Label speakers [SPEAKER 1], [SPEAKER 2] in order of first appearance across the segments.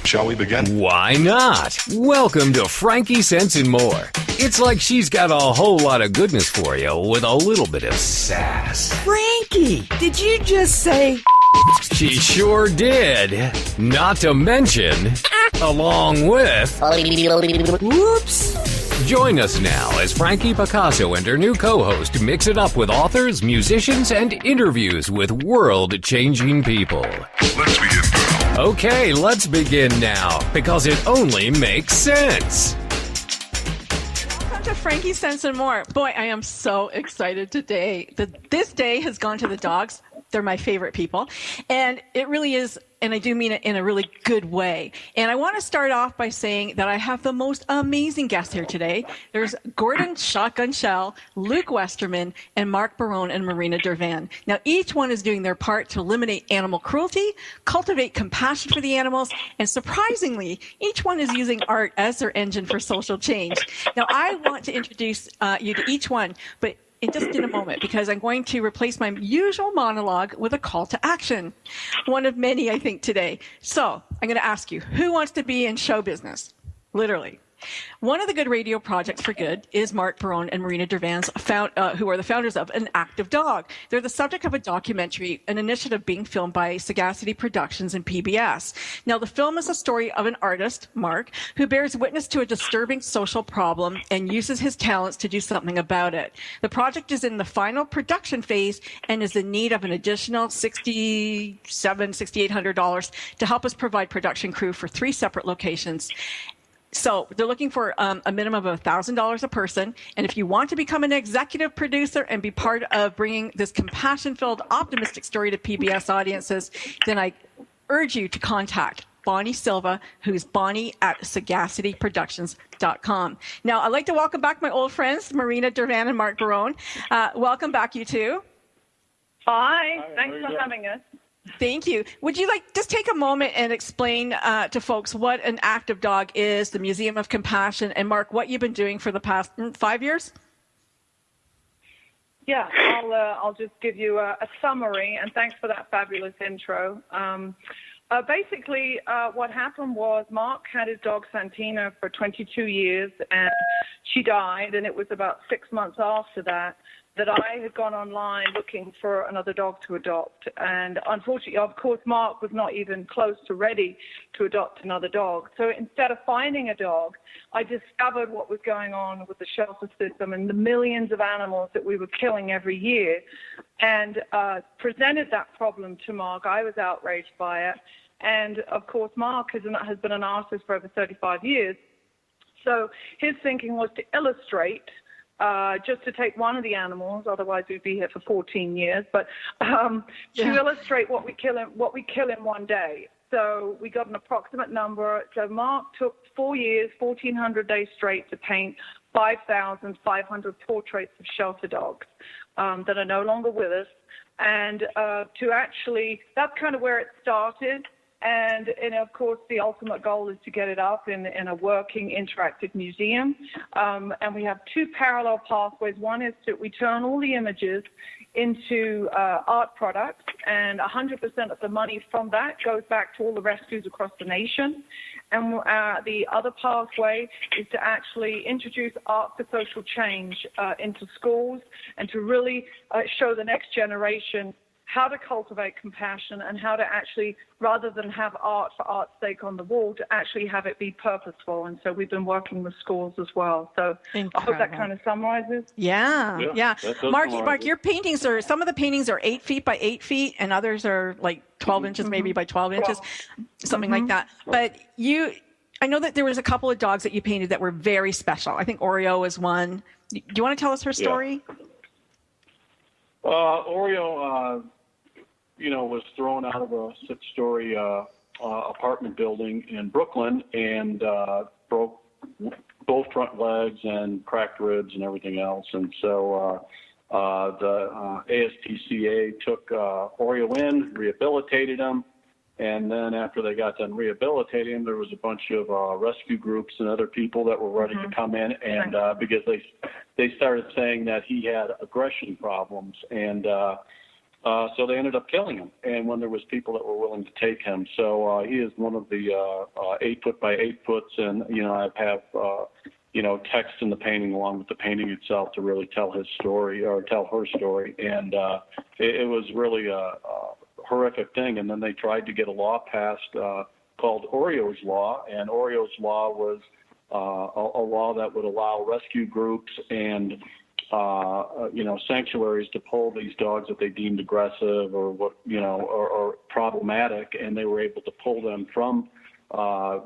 [SPEAKER 1] Shall we begin?
[SPEAKER 2] Why not? Welcome to FrankieSesne and More. It's like she's got a whole lot of goodness for you with a little bit of sass.
[SPEAKER 3] Frankie, did you just say...
[SPEAKER 2] She sure did. Not to mention, along with...
[SPEAKER 3] Whoops.
[SPEAKER 2] Join us now as Frankie Picasso and her new co-host mix it up with authors, musicians, and interviews with world-changing people.
[SPEAKER 1] Let's begin now.
[SPEAKER 2] Okay, let's begin now, because it only makes sense.
[SPEAKER 4] Welcome to FrankieSesne and More. Boy, I am so excited today. This day has gone to the dogs. They're my favorite people. And it really is, and I do mean it in a really good way. And I want to start off by saying that I have the most amazing guests here today. There's Gordon Shotgun Shell, Luke Westerman, and Mark Barone and Marina Dervan. Now, each one is doing their part to eliminate animal cruelty, cultivate compassion for the animals, and surprisingly, each one is using art as their engine for social change. Now, I want to introduce you to each one, but in a moment, because I'm going to replace my usual monologue with a call to action. One of many, I think, today. So I'm going to ask you, who wants to be in show business? Literally. One of the good radio projects for good is Mark Barone and Marina Dervan's, who are the founders of An Active Dog. They're the subject of a documentary, an initiative being filmed by Sagacity Productions and PBS. Now, the film is a story of an artist, Mark, who bears witness to a disturbing social problem and uses his talents to do something about it. The project is in the final production phase and is in need of an additional $6,800 to help us provide production crew for 3 separate locations. So they're looking for a minimum of $1,000 a person. And if you want to become an executive producer and be part of bringing this compassion-filled, optimistic story to PBS audiences, then I urge you to contact Bonnie Silva, who's Bonnie@sagacityproductions.com. Now, I'd like to welcome back my old friends, Marina Dervan and Mark Barone. Welcome back, you two.
[SPEAKER 5] Hi. Thanks for having us.
[SPEAKER 4] Thank you. Would you like just take a moment and explain to folks what An Active Dog is, the Museum of Compassion, and Mark, what you've been doing for the past 5 years?
[SPEAKER 5] Yeah, I'll just give you a summary, and thanks for that fabulous intro. Basically, what happened was Mark had his dog Santina for 22 years, and she died, and it was about 6 months after that I had gone online looking for another dog to adopt. And unfortunately, of course, Mark was not even close to ready to adopt another dog. So instead of finding a dog, I discovered what was going on with the shelter system and the millions of animals that we were killing every year, and presented that problem to Mark. I was outraged by it. And, of course, Mark has been an artist for over 35 years. So his thinking was to illustrate, just to take one of the animals, otherwise we'd be here for 14 years, but to illustrate what we kill in one day. So we got an approximate number. So Mark took 4 years, 1,400 days straight to paint 5,500 portraits of shelter dogs that are no longer with us. And to actually, that's kind of where it started. And of course, the ultimate goal is to get it up in a working, interactive museum. And we have 2 parallel pathways. One is that we turn all the images into art products, and 100% of the money from that goes back to all the rescues across the nation. And the other pathway is to actually introduce art for social change into schools, and to really show the next generation how to cultivate compassion and how to actually, rather than have art for art's sake on the wall, to actually have it be purposeful. And so we've been working with schools as well. So incredible. I hope that kind of summarizes.
[SPEAKER 4] Yeah. Mark, your paintings some of the paintings are 8 feet by 8 feet, and others are like 12 inches, maybe by 12 inches, something like that. But I know that there was a couple of dogs that you painted that were very special. I think Oreo was one. Do you want to tell us her story?
[SPEAKER 6] Yeah. Oreo, was thrown out of a 6-story apartment building in Brooklyn and broke both front legs and cracked ribs and everything else. And so the ASPCA took Oreo in, rehabilitated him, and then after they got done rehabilitating him, there was a bunch of rescue groups and other people that were ready to come in, and because they started saying that he had aggression problems, and So they ended up killing him, and when there was people that were willing to take him. So he is one of the 8 foot by 8 foots, and I have text in the painting along with the painting itself to really tell his story or tell her story, and it was really a horrific thing. And then they tried to get a law passed called Oreo's Law, and Oreo's Law was a law that would allow rescue groups and sanctuaries to pull these dogs that they deemed aggressive or problematic, and they were able to pull them from a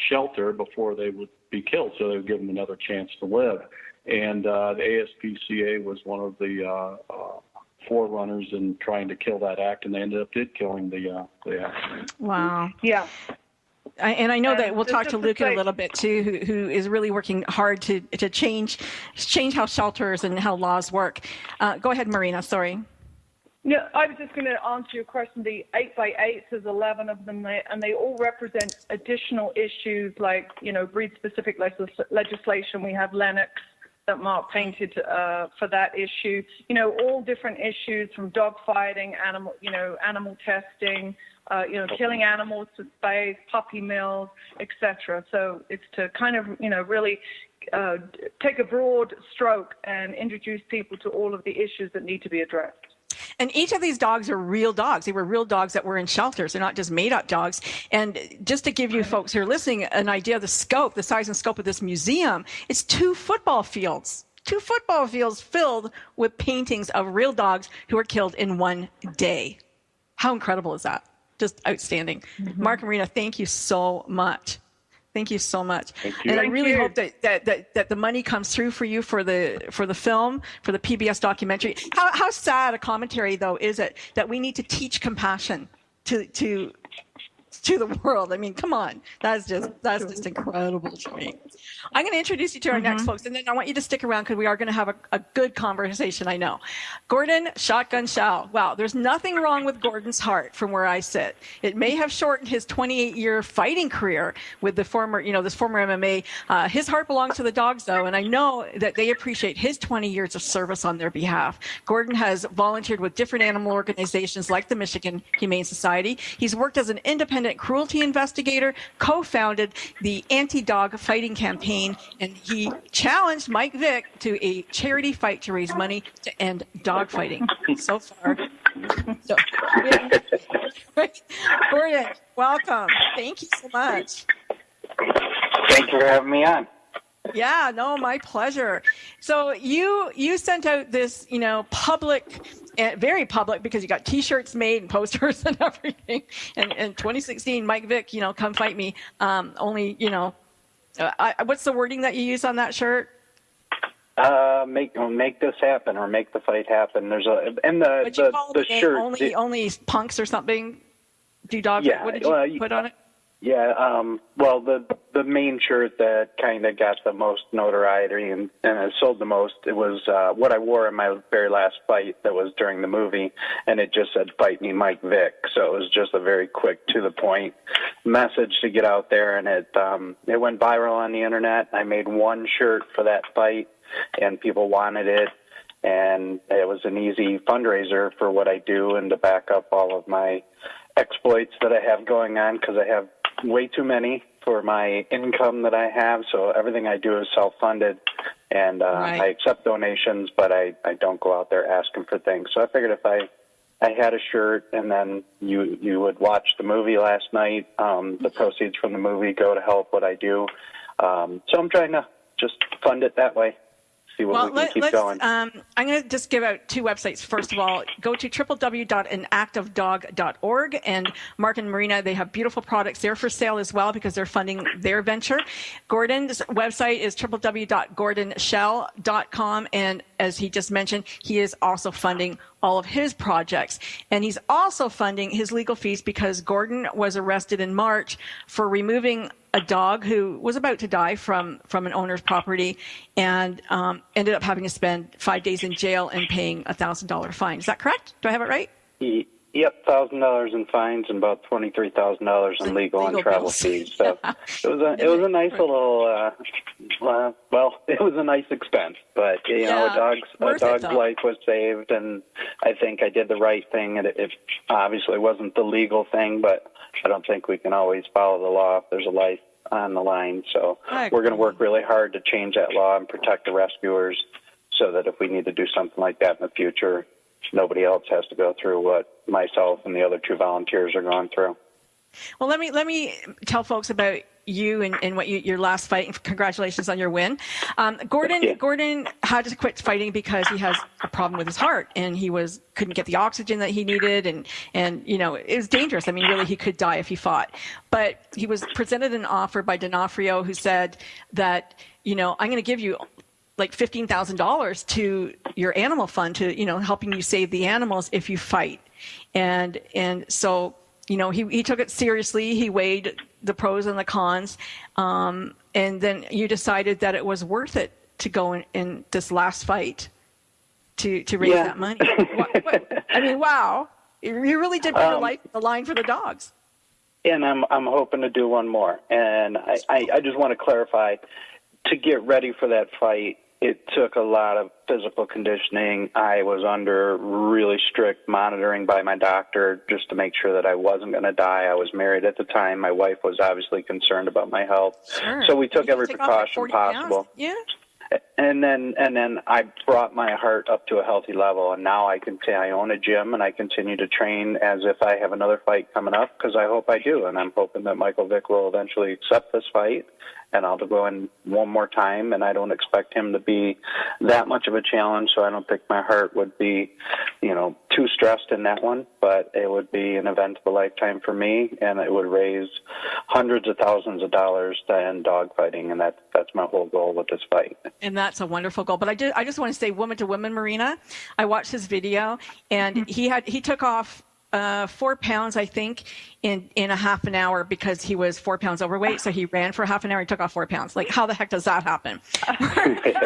[SPEAKER 6] shelter before they would be killed, so they would give them another chance to live. And the ASPCA was one of the forerunners in trying to kill that act, and they ended up killing the act.
[SPEAKER 4] Wow.
[SPEAKER 5] Yeah.
[SPEAKER 4] And I know that we'll talk to Luke in a little bit too, who is really working hard to change how shelters and how laws work. Go ahead, Marina. Sorry.
[SPEAKER 5] Yeah, I was just going to answer your question. The 8 by 8s, there's 11 of them, and they all represent additional issues like, breed-specific legislation. We have Lennox that Mark painted for that issue. All different issues from dog fighting, animal testing, killing animals to space, puppy mills, etc. So it's to kind of, really take a broad stroke and introduce people to all of the issues that need to be addressed.
[SPEAKER 4] And each of these dogs are real dogs. They were real dogs that were in shelters. They're not just made-up dogs. And just to give you folks who are listening an idea of the scope, the size and scope of this museum, it's 2 football fields. 2 football fields filled with paintings of real dogs who were killed in one day. How incredible is that? Just outstanding. Mm-hmm. Mark and Marina, thank you so much. Thank you so much.
[SPEAKER 6] Thank you.
[SPEAKER 4] And I really hope that the money comes through for you for the film, for the PBS documentary. How sad a commentary though is it that we need to teach compassion to the world? I mean, come on. That's just incredible to me. I'm going to introduce you to our next folks, and then I want you to stick around because we are going to have a good conversation, I know. Gordon Shotgun Shell. Wow, there's nothing wrong with Gordon's heart from where I sit. It may have shortened his 28-year fighting career with the former MMA. His heart belongs to the dogs, though, and I know that they appreciate his 20 years of service on their behalf. Gordon has volunteered with different animal organizations like the Michigan Humane Society. He's worked as an independent cruelty investigator, co-founded the anti-dog fighting campaign, and he challenged Mike Vick to a charity fight to raise money to end dog fighting. So far. Gordon, welcome. Thank you so much.
[SPEAKER 7] Thank you for having me on.
[SPEAKER 4] Yeah, no, my pleasure. So you sent out this, public, very public, because you got T-shirts made and posters and everything. And in 2016, Mike Vick, come fight me. What's the wording that you use on that shirt?
[SPEAKER 7] Make this happen, or make the fight happen. There's the shirt.
[SPEAKER 4] Only punks or something. Do dogs?
[SPEAKER 7] Yeah.
[SPEAKER 4] What did you put on it?
[SPEAKER 7] Yeah, well, the main shirt that kind of got the most notoriety and it sold the most, it was what I wore in my very last fight that was during the movie, and it just said, "Fight me, Mike Vick." So it was just a very quick, to-the-point message to get out there, and it went viral on the internet. I made one shirt for that fight, and people wanted it, and it was an easy fundraiser for what I do and to back up all of my exploits that I have going on, because I have way too many for my income that I have, so everything I do is self-funded, and
[SPEAKER 4] right.
[SPEAKER 7] I accept donations, but I don't go out there asking for things. So I figured if I had a shirt, and then you would watch the movie last night, the proceeds from the movie go to help what I do. So I'm trying to just fund it that way. Let's going.
[SPEAKER 4] I'm going to just give out 2 websites. First of all, go to www.anactivedog.org, and Mark and Marina, they have beautiful products there for sale as well because they're funding their venture. Gordon's website is www.gordonshell.com, and as he just mentioned, he is also funding all of his projects. And he's also funding his legal fees because Gordon was arrested in March for removing a dog who was about to die from an owner's property, and ended up having to spend 5 days in jail and paying $1,000 fine. Is that correct? Do I have it right?
[SPEAKER 7] Yep, $1,000 in fines and about $23,000 in legal and travel
[SPEAKER 4] bills.
[SPEAKER 7] fees. So it was a nice little, it was a nice expense. But a dog's life was saved, and I think I did the right thing. And it obviously wasn't the legal thing, but I don't think we can always follow the law if there's a life on the line. So we're going to work really hard to change that law and protect the rescuers, so that if we need to do something like that in the future, nobody else has to go through what myself and the other 2 volunteers are going through.
[SPEAKER 4] Well, let me tell folks about you and what your last fight. And congratulations on your win. Gordon had to quit fighting because he has a problem with his heart, and he couldn't get the oxygen that he needed, and it was dangerous. I mean, really, he could die if he fought. But he was presented an offer by D'Onofrio, who said that I'm going to give you like $15,000 to your animal fund to, helping you save the animals if you fight. And so, he took it seriously. He weighed the pros and the cons. And then you decided that it was worth it to go in this last fight to raise that money. I mean, wow. You really did put your life on the line for the dogs.
[SPEAKER 7] And I'm hoping to do one more. And I just want to clarify, to get ready for that fight, it took a lot of physical conditioning. I was under really strict monitoring by my doctor just to make sure that I wasn't going to die. I was married at the time. My wife was obviously concerned about my health. Sure. So we took every precaution possible.
[SPEAKER 4] Yeah.
[SPEAKER 7] And then I brought my heart up to a healthy level, and now I can say I own a gym, and I continue to train as if I have another fight coming up, because I hope I do, and I'm hoping that Michael Vick will eventually accept this fight, and I'll go in one more time, and I don't expect him to be that much of a challenge, so I don't think my heart would be, too stressed in that one, but it would be an event of a lifetime for me, and it would raise hundreds of thousands of dollars to end dog fighting, and that's my whole goal with this fight.
[SPEAKER 4] And that's a wonderful goal. But I just want to say, woman to woman, Marina, I watched his video, and he took off 4 pounds, I think, in a half an hour, because he was 4 pounds overweight. So he ran for half an hour and took off 4 pounds. Like, how the heck does that happen? It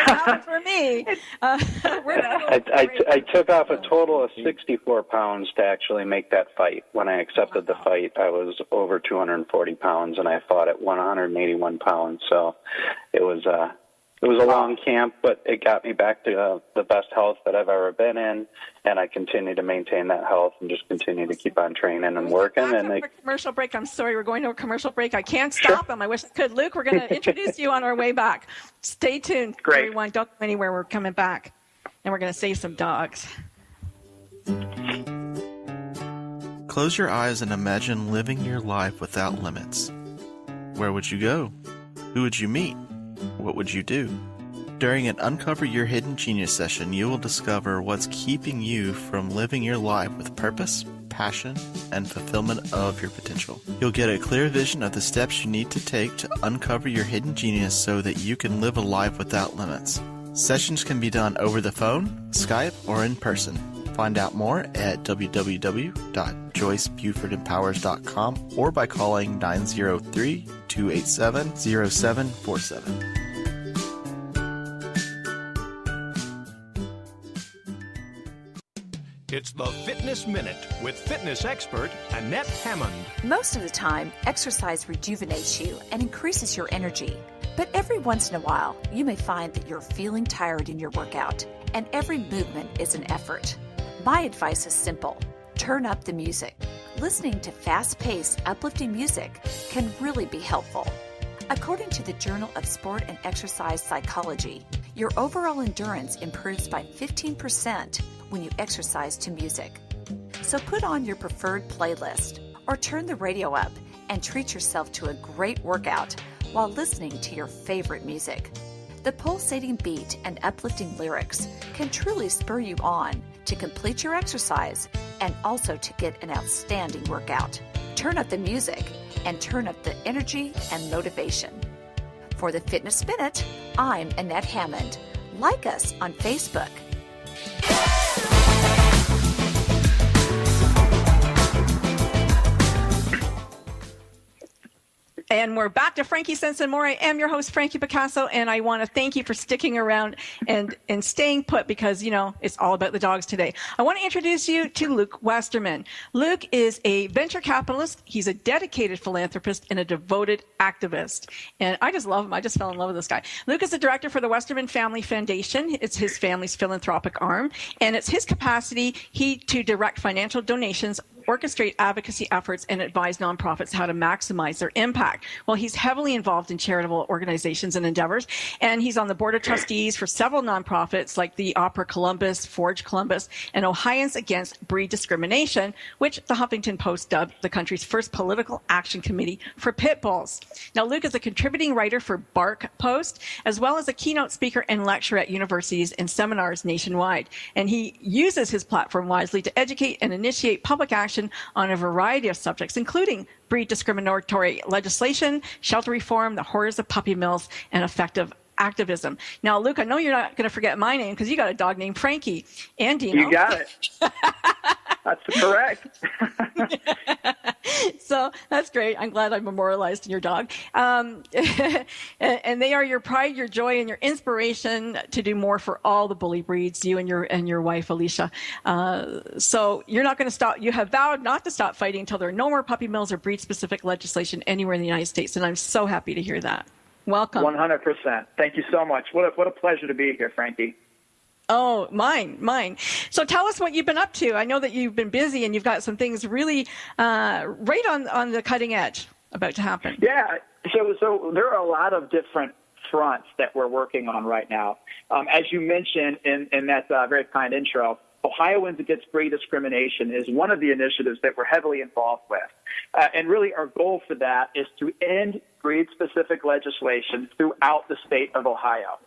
[SPEAKER 4] happened for me.
[SPEAKER 7] I took off a total of 64 pounds to actually make that fight. When I accepted the fight, I was over 240 pounds, and I fought at 181 pounds. So it was a long camp, but it got me back to the best health that I've ever been in, and I continue to maintain that health and just continue to keep on training and working. And
[SPEAKER 4] commercial break. I'm sorry, we're going to a commercial break. I can't stop them. I wish I could. Luke, we're going to introduce you on our way back. Stay tuned, everyone. Don't go anywhere. We're coming back, and we're going to save some dogs.
[SPEAKER 8] Close your eyes and imagine living your life without limits. Where would you go? Who would you meet? What would you do? During an Uncover Your Hidden Genius session, you will discover what's keeping you from living your life with purpose, passion, and fulfillment of your potential. You'll get a clear vision of the steps you need to take to uncover your hidden genius so that you can live a life without limits. Sessions can be done over the phone, Skype, or in person. Find out more at www.joycebufordempowers.com or by calling 903-287-0747.
[SPEAKER 9] It's the Fitness Minute with fitness expert Annette Hammond.
[SPEAKER 10] Most of the time, exercise rejuvenates you and increases your energy. But every once in a while, you may find that you're feeling tired in your workout, and every movement is an effort. My advice is simple. Turn up the music. Listening to fast-paced, uplifting music can really be helpful. According to the Journal of Sport and Exercise Psychology, your overall endurance improves by 15% when you exercise to music. So put on your preferred playlist or turn the radio up and treat yourself to a great workout while listening to your favorite music. The pulsating beat and uplifting lyrics can truly spur you on to complete your exercise and also to get an outstanding workout. Turn up the music and turn up the energy and motivation. For the Fitness Minute, I'm Annette Hammond. Like us on Facebook.
[SPEAKER 4] And we're back to FrankieSesne and More. I am your host, Frankie Picasso, and I want to thank you for sticking around and staying put because, you know, it's all about the dogs today. I want to introduce you to Luke Westerman. Luke is a venture capitalist. He's a dedicated philanthropist and a devoted activist. And I just love him. I just fell in love with this guy. Luke is the director for the Westerman Family Foundation. It's his family's philanthropic arm, and it's his capacity to direct financial donations, orchestrate advocacy efforts, and advise nonprofits how to maximize their impact. Well, he's heavily involved in charitable organizations and endeavors, and he's on the board of trustees for several nonprofits like the Opera Columbus, Forge Columbus, and Ohioans Against Breed Discrimination, which the Huffington Post dubbed the country's first political action committee for pit bulls. Now, Luke is a contributing writer for Bark Post, as well as a keynote speaker and lecturer at universities and seminars nationwide. And he uses his platform wisely to educate and initiate public action on a variety of subjects, including breed discriminatory legislation, shelter reform, the horrors of puppy mills, and effective activism. Now, Luke, I know you're not going to forget my name because you got a dog named Frankie. And
[SPEAKER 11] You got it. That's correct.
[SPEAKER 4] So that's great. I'm glad I memorialized your dog. And they are your pride, your joy, and your inspiration to do more for all the bully breeds, you and your wife, Alicia. So you're not going to stop. You have vowed not to stop fighting until there are no more puppy mills or breed-specific legislation anywhere in the United States. And I'm so happy to hear that. Welcome.
[SPEAKER 11] 100%. Thank you so much. What a pleasure to be here, Frankie.
[SPEAKER 4] Oh, mine. So tell us what you've been up to. I know that you've been busy and you've got some things really right on the cutting edge about to happen.
[SPEAKER 11] Yeah. So there are a lot of different fronts that we're working on right now. As you mentioned in that very kind intro, Ohioans Against Breed Discrimination is one of the initiatives that we're heavily involved with. And really our goal for that is to end breed-specific legislation throughout the state of Ohio.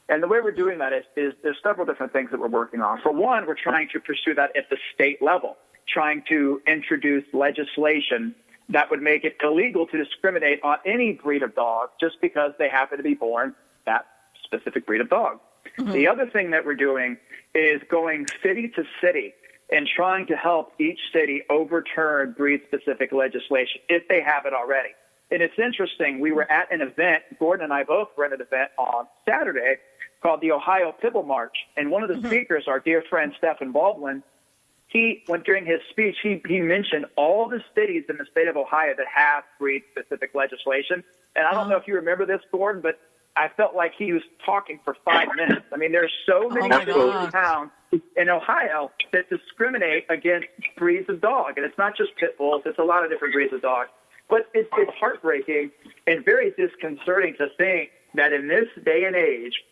[SPEAKER 11] And the way we're doing that is there's several different things that we're working on. For one, we're trying to pursue that at the state level, trying to introduce legislation that would make it illegal to discriminate on any breed of dog just because they happen to be born that specific breed of dog. Mm-hmm. The other thing that we're doing is going city to city and trying to help each city overturn breed-specific legislation if they have it already. And it's interesting. We were at an event, Gordon and I both were at an event on Saturday called the Ohio Pitbull March. And one of the speakers, our dear friend Stephen Baldwin, during his speech, he mentioned all the cities in the state of Ohio that have breed-specific legislation. And I don't know if you remember this, Gordon, but I felt like he was talking for 5 minutes. I mean, there's so many cities and towns in Ohio that discriminate against breeds of dog. And it's not just pit bulls. It's a lot of different breeds of dog. But it's heartbreaking and very disconcerting to think that in this day and age,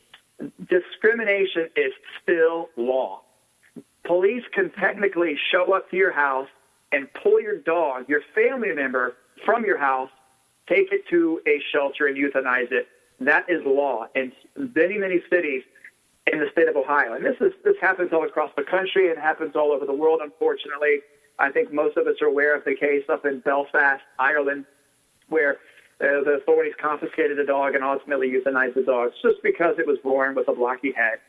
[SPEAKER 11] discrimination is still law. Police can technically show up to your house and pull your dog, your family member, from your house, take it to a shelter and euthanize it. That is law in many, many cities in the state of Ohio. And this happens all across the country. It happens all over the world, unfortunately. I think most of us are aware of the case up in Belfast, Ireland, where the authorities confiscated a dog and ultimately euthanized the dog just because it was born with a blocky head.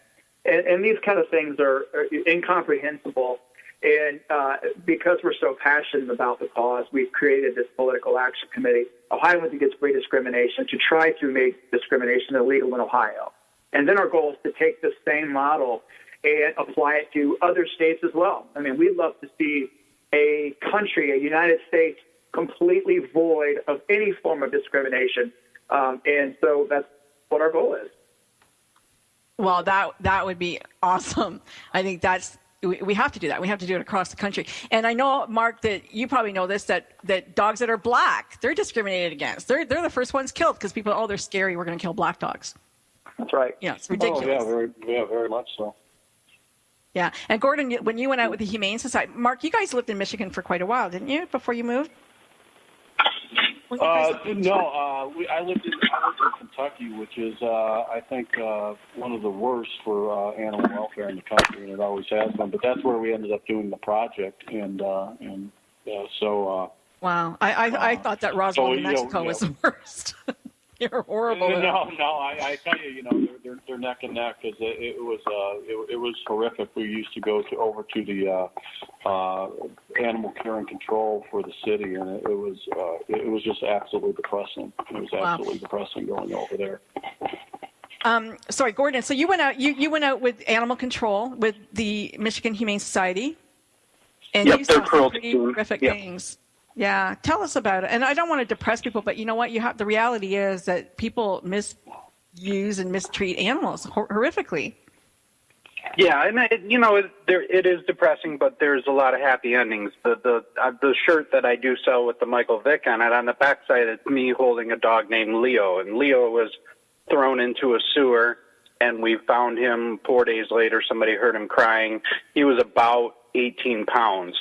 [SPEAKER 11] And these kind of things are incomprehensible. And because we're so passionate about the cause, we've created this political action committee, Ohioans Against Breed Discrimination, to try to make discrimination illegal in Ohio. And then our goal is to take the same model and apply it to other states as well. I mean, we'd love to see a country, a United States, completely void of any form of discrimination. And so that's what our goal is.
[SPEAKER 4] Well, that would be awesome. I think we have to do that. We have to do it across the country. And I know, Mark, that you probably know this, that dogs that are black, they're discriminated against. They're the first ones killed because people, they're scary. We're going to kill black dogs.
[SPEAKER 11] That's right.
[SPEAKER 4] Yeah, it's ridiculous.
[SPEAKER 6] Oh, yeah, very much so.
[SPEAKER 4] Yeah. And Gordon, when you went out with the Humane Society, Mark, you guys lived in Michigan for quite a while, didn't you, before you moved?
[SPEAKER 6] No, I lived in Kentucky, which is, I think, one of the worst for animal welfare in the country, and it always has been. But that's where we ended up doing the project, and so.
[SPEAKER 4] Wow, I thought that Roswell, New Mexico, was the worst. You're horrible.
[SPEAKER 6] No, I tell you, they're neck and neck because it was horrific. We used to go over to the animal care and control for the city, and it was just absolutely depressing. It was absolutely depressing going over there.
[SPEAKER 4] Sorry, Gordon. So you went out. You went out with animal control with the Michigan Humane Society, and you saw some pretty horrific things. Yeah, tell us about it. And I don't want to depress people, but you know what? The reality is that people misuse and mistreat animals horrifically.
[SPEAKER 7] Yeah, and it is depressing, but there's a lot of happy endings. The shirt that I do sell with the Michael Vick on it, on the backside, it's me holding a dog named Leo, and Leo was thrown into a sewer, and we found him 4 days later. Somebody heard him crying. He was about 18 pounds.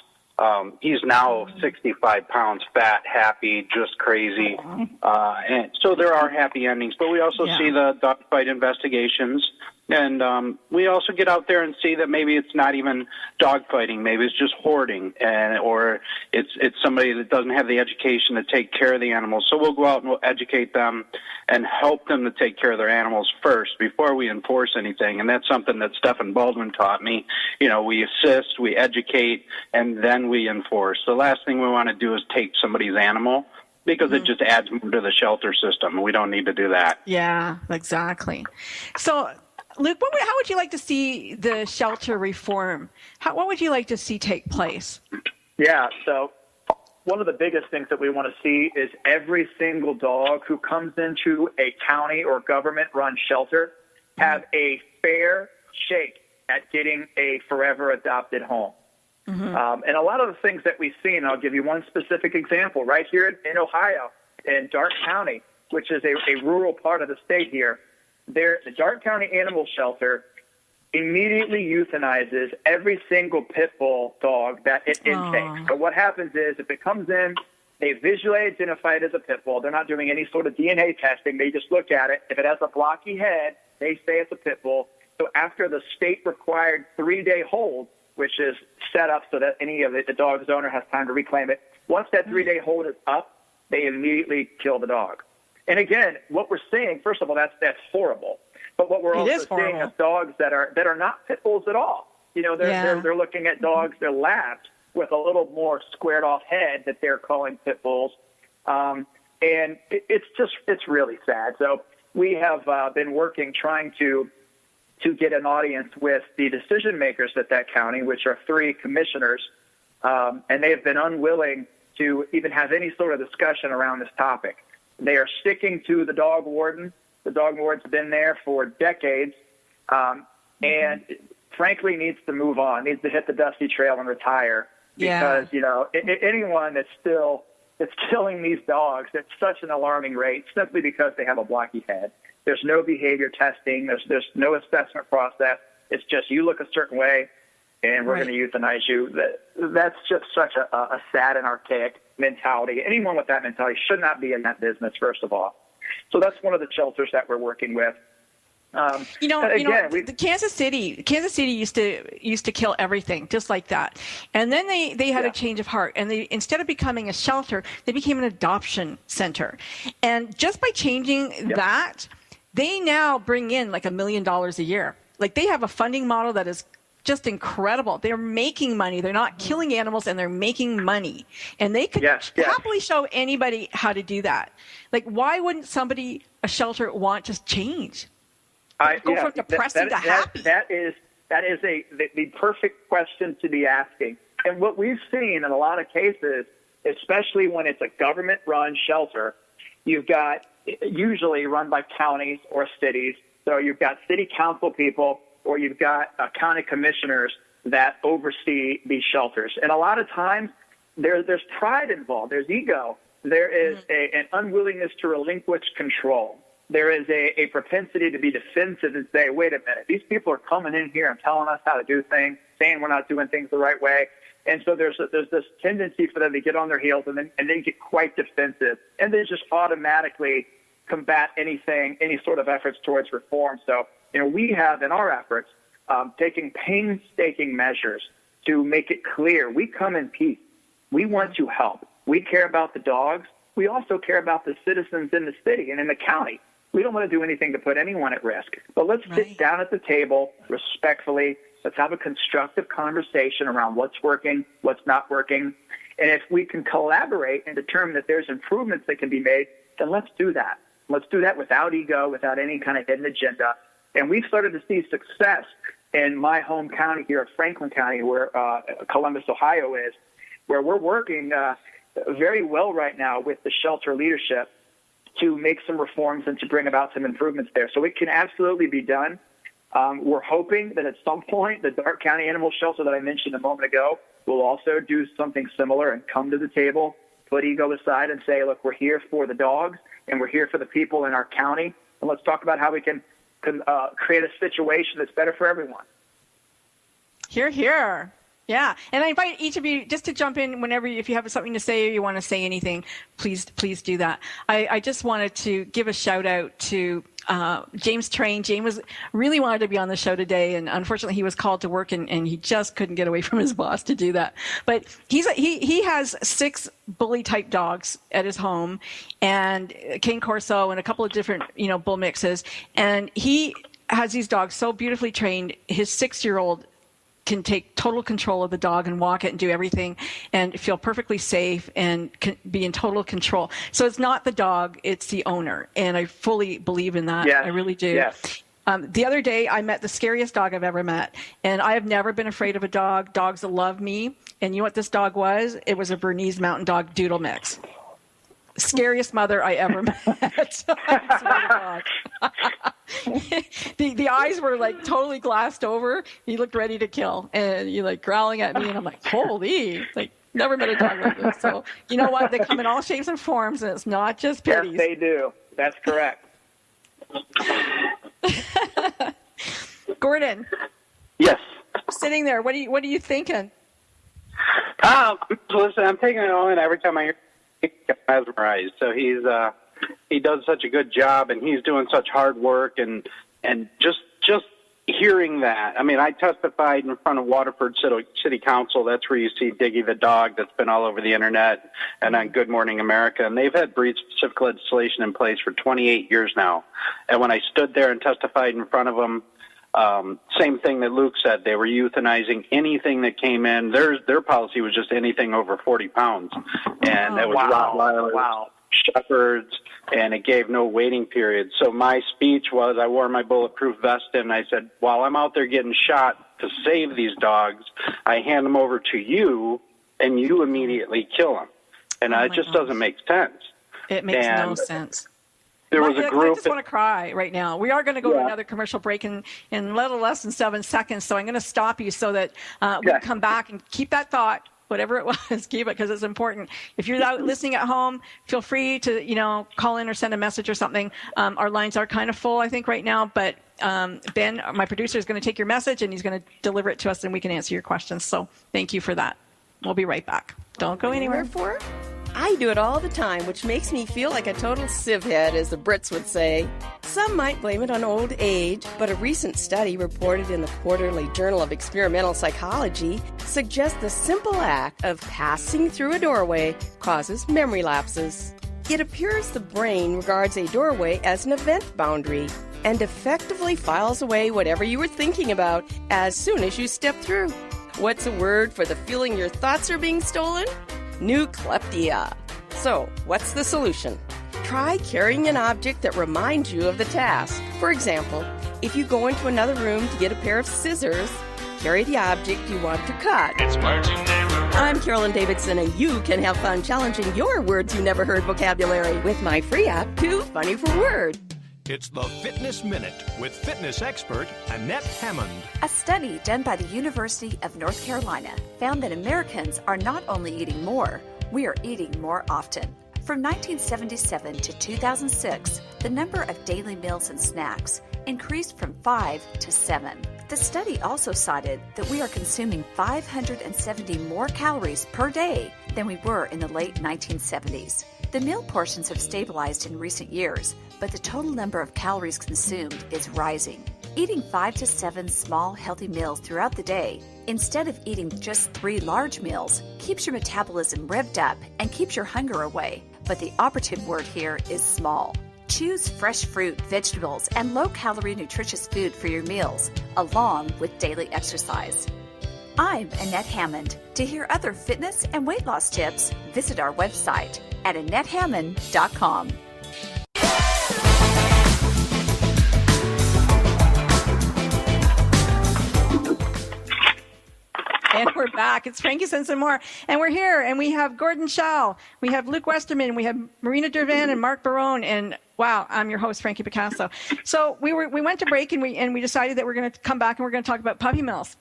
[SPEAKER 7] He's now 65 pounds, fat, happy, just crazy. And so there are happy endings, but we also see the dogfight investigations. And we also get out there and see that maybe it's not even dogfighting. Maybe it's just hoarding, or it's somebody that doesn't have the education to take care of the animals. So we'll go out and we'll educate them and help them to take care of their animals first before we enforce anything. And that's something that Stephen Baldwin taught me. We assist, we educate, and then we enforce. The last thing we want to do is take somebody's animal, because it just adds more to the shelter system. We don't need to do that.
[SPEAKER 4] Yeah, exactly. So, Luke, how would you like to see the shelter reform? What would you like to see take place?
[SPEAKER 11] Yeah, so one of the biggest things that we want to see is every single dog who comes into a county or government-run shelter have a fair shake at getting a forever adopted home. And a lot of the things that we've seen, I'll give you one specific example. Right here in Ohio, in Darke County, which is a rural part of the state here, the Darke County Animal Shelter immediately euthanizes every single pit bull dog that it intakes. So what happens is, if it comes in, they visually identify it as a pit bull. They're not doing any sort of DNA testing. They just look at it. If it has a blocky head, they say it's a pit bull. So after the state-required 3-day hold, which is set up so that any of the dog's owner has time to reclaim it, once that 3-day hold is up, they immediately kill the dog. And again, what we're seeing, first of all, that's horrible. But what we're also seeing is dogs that are not pit bulls at all. They're looking at dogs, they're labs with a little more squared off head that they're calling pit bulls. And it's really sad. So we have been working trying to get an audience with the decision makers at that county, which are 3 commissioners, and they have been unwilling to even have any sort of discussion around this topic. They are sticking to the dog warden. The dog warden's been there for decades, and frankly needs to move on, needs to hit the dusty trail and retire, because anyone that's killing these dogs at such an alarming rate simply because they have a blocky head. There's no behavior testing. There's no assessment process. It's just, you look a certain way, and we're going to euthanize you. That's just such a sad and archaic mentality. Anyone with that mentality should not be in that business, first of all. So that's one of the shelters that we're working with.
[SPEAKER 4] The Kansas City used to kill everything just like that, and then they had a change of heart, and they, instead of becoming a shelter, they became an adoption center, and just by changing that, they now bring in like $1 million a year. Like, they have a funding model that is just incredible. They're making money. They're not killing animals, and they're making money. And they could happily show anybody how to do that. Like, why wouldn't a shelter want to change? Go from depressing to happy.
[SPEAKER 11] That is the perfect question to be asking. And what we've seen in a lot of cases, especially when it's a government-run shelter, you've got usually run by counties or cities. So you've got city council people, or you've got county commissioners that oversee these shelters. And a lot of times there's pride involved. There's ego. There is an unwillingness to relinquish control. There is a propensity to be defensive and say, wait a minute, these people are coming in here and telling us how to do things, saying we're not doing things the right way. And so there's this tendency for them to get on their heels and then get quite defensive, and they just automatically combat any sort of efforts towards reform. So, we have in our efforts taken painstaking measures to make it clear we come in peace. We want to help. We care about the dogs. we also care about the citizens in the city and in the county. We don't want to do anything to put anyone at risk. But let's sit down at the table respectfully. Let's have a constructive conversation around what's working, what's not working. And if we can collaborate and determine that there's improvements that can be made, then let's do that. Let's do that without ego, without any kind of hidden agenda. And we've started to see success in my home county here at Franklin County, where Columbus, Ohio is, where we're working very well right now with the shelter leadership to make some reforms and to bring about some improvements there. So it can absolutely be done. We're hoping that at some point the Darke County Animal Shelter that I mentioned a moment ago will also do something similar and come to the table, put ego aside and say, look, we're here for the dogs and we're here for the people in our county, and let's talk about how we can create a situation that's better for everyone.
[SPEAKER 4] Hear, hear. Yeah, and I invite each of you just to jump in whenever, if you have something to say or you want to say anything, please do that. I just wanted to give a shout out to James Train. James really wanted to be on the show today, and unfortunately he was called to work and he just couldn't get away from his boss to do that. But he has 6 bully type dogs at his home, and Cane Corso and a couple of different bull mixes, and he has these dogs so beautifully trained. His 6-year-old can take total control of the dog and walk it and do everything and feel perfectly safe and can be in total control. So it's not the dog, it's the owner. And I fully believe in that.
[SPEAKER 11] Yes.
[SPEAKER 4] I really do.
[SPEAKER 11] Yes.
[SPEAKER 4] The other day, I met the scariest dog I've ever met. And I have never been afraid of a dog. Dogs love me. And you know what this dog was? It was a Bernese Mountain Dog Doodle mix. Scariest mother I ever met. The eyes were like totally glassed over. He looked ready to kill, and he like growling at me, and I'm like, holy, like never met a dog like this. So you know what? They come in all shapes and forms, and it's not just pitties.
[SPEAKER 11] Yes, they do. That's correct.
[SPEAKER 4] Gordon.
[SPEAKER 7] Yes.
[SPEAKER 4] Sitting there, what are you thinking?
[SPEAKER 7] Listen, I'm taking it all in every time I hear. Mesmerized. So he does such a good job, and he's doing such hard work, and just hearing that. I mean, I testified in front of Waterford City Council. That's where you see Diggy the dog that's been all over the internet and on Good Morning America, and they've had breed-specific legislation in place for 28 years now. And when I stood there and testified in front of them, same thing that Luke said. They were euthanizing anything that came in. Their policy was just anything over 40 pounds. And that was Rottweilers, Shepherds, and it gave no waiting period. So my speech was, I wore my bulletproof vest and I said, while I'm out there getting shot to save these dogs, I hand them over to you and you immediately kill them. And it just doesn't make sense.
[SPEAKER 4] It makes no sense.
[SPEAKER 7] There was a group.
[SPEAKER 4] I just want to cry right now. We are going to go to another commercial break in a little less than 7 seconds, so I'm going to stop you so that we can come back and keep that thought, whatever it was, keep it because it's important. If you're out listening at home, feel free to call in or send a message or something. Our lines are kind of full, I think, right now, but Ben, my producer, is going to take your message and he's going to deliver it to us and we can answer your questions. So thank you for that. We'll be right back. Don't go anywhere.
[SPEAKER 12] For I do it all the time, which makes me feel like a total sieve head, as the Brits would say. Some might blame it on old age, but a recent study reported in the Quarterly Journal of Experimental Psychology suggests the simple act of passing through a doorway causes memory lapses. It appears the brain regards a doorway as an event boundary and effectively files away whatever you were thinking about as soon as you step through. What's a word for the feeling your thoughts are being stolen? Nucleptia. So, what's the solution? Try carrying an object that reminds you of the task. For example, if you go into another room to get a pair of scissors, carry the object you want to cut. I'm Carolyn Davidson, and you can have fun challenging your words you never heard vocabulary with my free app, Too Funny for Word.
[SPEAKER 9] It's the Fitness Minute with fitness expert Annette Hammond.
[SPEAKER 10] A study done by the University of North Carolina found that Americans are not only eating more, we are eating more often. From 1977 to 2006, the number of daily meals and snacks increased from 5 to 7. The study also cited that we are consuming 570 more calories per day than we were in the late 1970s. The meal portions have stabilized in recent years, but the total number of calories consumed is rising. Eating 5 to 7 small, healthy meals throughout the day, instead of eating just 3 large meals, keeps your metabolism revved up and keeps your hunger away. but the operative word here is small. Choose fresh fruit, vegetables, and low-calorie nutritious food for your meals, along with daily exercise. I'm Annette Hammond. To hear other fitness and weight loss tips, visit our website at AnnetteHammond.com.
[SPEAKER 4] And we're back. It's FrankieSesne and more. And we're here, and we have Gordon Schall, we have Luke Westerman, we have Marina Durvan and Mark Barone, and wow, I'm your host, Frankie Picasso. So we went to break, and we decided that we're going to come back and we're going to talk about puppy mills.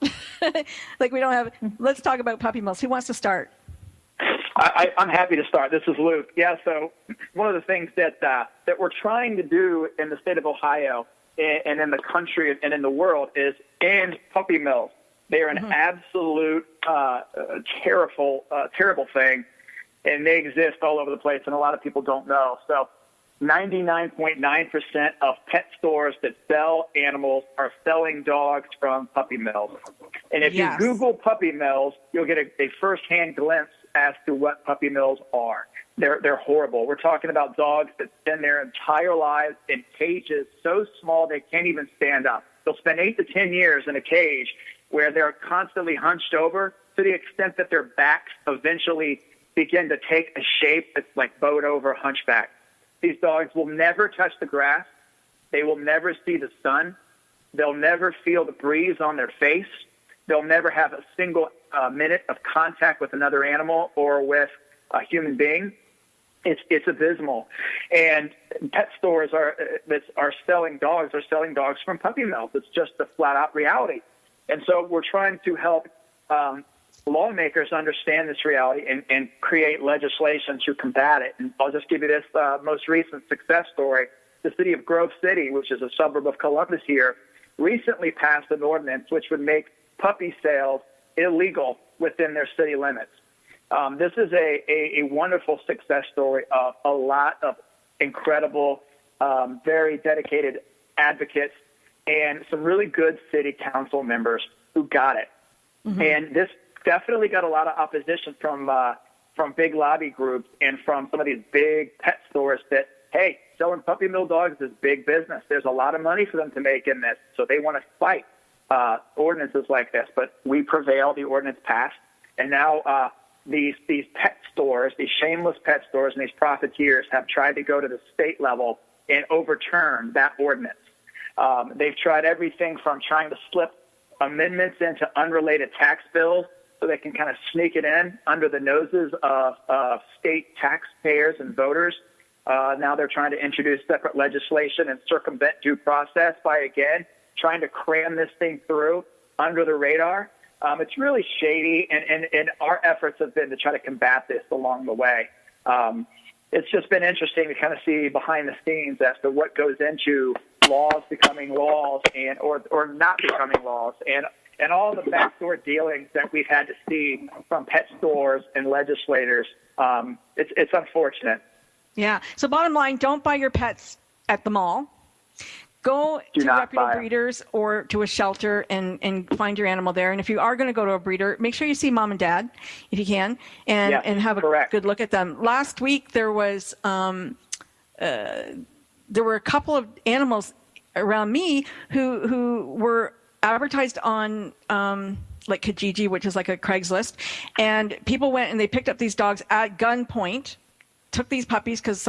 [SPEAKER 4] Let's talk about puppy mills. Who wants to start?
[SPEAKER 11] I'm happy to start. This is Luke. Yeah, so one of the things that we're trying to do in the state of Ohio and in the country and in the world is end puppy mills. They are an absolute terrible thing, and they exist all over the place, and a lot of people don't know. So 99.9% of pet stores that sell animals are selling dogs from puppy mills. And if you Google puppy mills, you'll get a first-hand glimpse as to what puppy mills are. They're horrible. We're talking about dogs that spend their entire lives in cages so small they can't even stand up. They'll spend 8 to 10 years in a cage where they're constantly hunched over to the extent that their backs eventually begin to take a shape that's like bowed over hunchback. These dogs will never touch the grass. They will never see the sun. They'll never feel the breeze on their face. They'll never have a single minute of contact with another animal or with a human being. It's abysmal. And pet stores are selling dogs from puppy mills. It's just a flat-out reality. And so we're trying to help lawmakers understand this reality and create legislation to combat it. And I'll just give you this most recent success story. The city of Grove City, which is a suburb of Columbus here, recently passed an ordinance which would make puppy sales illegal within their city limits. This is a wonderful success story of a lot of incredible, very dedicated advocates and some really good city council members who got it. And this definitely got a lot of opposition from big lobby groups and from some of these big pet stores that, hey, selling puppy mill dogs is big business. There's a lot of money for them to make in this, so they want to fight ordinances like this. But we prevailed. The ordinance passed, and now these pet stores, these shameless pet stores and these profiteers have tried to go to the state level and overturn that ordinance. They've tried everything from trying to slip amendments into unrelated tax bills so they can kind of sneak it in under the noses of state taxpayers and voters. Now they're trying to introduce separate legislation and circumvent due process by, again, trying to cram this thing through under the radar. It's really shady, and our efforts have been to try to combat this along the way. It's just been interesting to kind of see behind the scenes as to what goes into laws becoming laws and or not becoming laws, and all the backdoor dealings that we've had to see from pet stores and legislators. It's unfortunate.
[SPEAKER 4] Yeah. So bottom line, don't buy your pets at the mall. Go to reputable breeders or to a shelter and find your animal there. And if you are going to go to a breeder, make sure you see mom and dad if you can and have a good look at them. Last week there was there were a couple of animals around me who were advertised on like Kijiji, which is like a Craigslist, and people went and they picked up these dogs at gunpoint, took these puppies because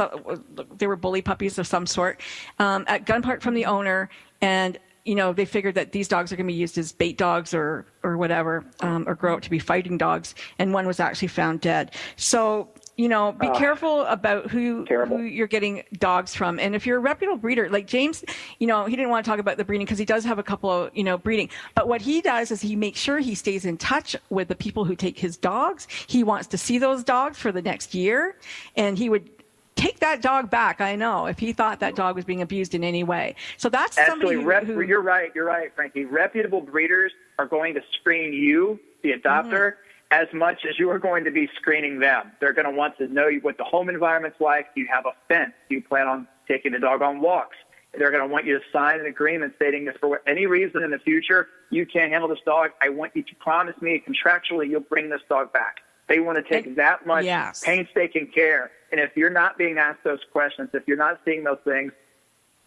[SPEAKER 4] they were bully puppies of some sort at gunpoint from the owner, and they figured that these dogs are going to be used as bait dogs or whatever, or grow up to be fighting dogs, and one was actually found dead. So be careful about who you're getting dogs from. And if you're a reputable breeder, like James, he didn't want to talk about the breeding because he does have a couple of, breeding. But what he does is he makes sure he stays in touch with the people who take his dogs. He wants to see those dogs for the next year. And he would take that dog back, I know, if he thought that dog was being abused in any way. So that's somebody who...
[SPEAKER 11] You're right, Frankie. Reputable breeders are going to screen you, the adopter, as much as you are going to be screening them. They're going to want to know what the home environment's like. Do you have a fence? Do you plan on taking the dog on walks? They're going to want you to sign an agreement stating that for any reason in the future you can't handle this dog, I want you to promise me contractually you'll bring this dog back. They want to take that much painstaking care And if you're not being asked those questions, if you're not seeing those things,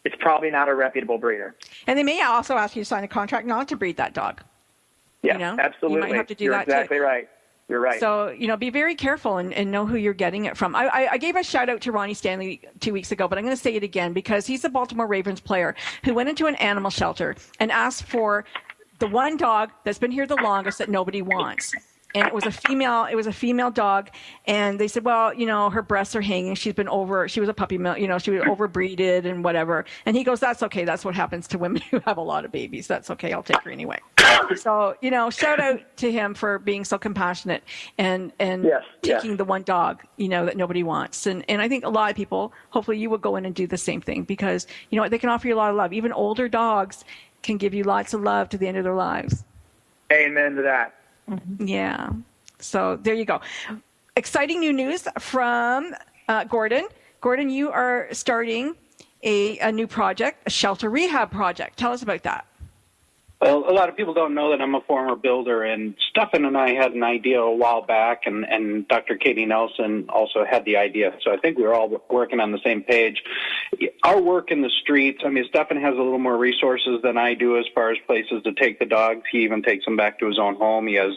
[SPEAKER 11] it's probably not a reputable breeder.
[SPEAKER 4] And they may also ask you to sign a contract not to breed that dog.
[SPEAKER 11] Yeah,
[SPEAKER 4] you know?
[SPEAKER 11] absolutely.
[SPEAKER 4] You might have to do
[SPEAKER 11] You're
[SPEAKER 4] that
[SPEAKER 11] exactly
[SPEAKER 4] too.
[SPEAKER 11] right. You're right.
[SPEAKER 4] So, be very careful and know who you're getting it from. I gave a shout out to Ronnie Stanley 2 weeks ago, but I'm going to say it again because he's a Baltimore Ravens player who went into an animal shelter and asked for the one dog that's been here the longest that nobody wants. And it was a female dog. And they said, well, her breasts are hanging. She was a puppy mill, she was overbreeded and whatever. And he goes, that's okay. That's what happens to women who have a lot of babies. That's okay. I'll take her anyway. So, shout out to him for being so compassionate and taking the one dog, that nobody wants. And I think a lot of people, hopefully you will go in and do the same thing because, they can offer you a lot of love. Even older dogs can give you lots of love to the end of their lives.
[SPEAKER 11] Amen to that.
[SPEAKER 4] Yeah. So there you go. Exciting new news from Gordon. Gordon, you are starting a new project, a shelter rehab project. Tell us about that.
[SPEAKER 7] Well, a lot of people don't know that I'm a former builder, and Stefan and I had an idea a while back, and Dr. Katie Nelson also had the idea. So I think we were all working on the same page. Our work in the streets, Stefan has a little more resources than I do as far as places to take the dogs. He even takes them back to his own home. He has,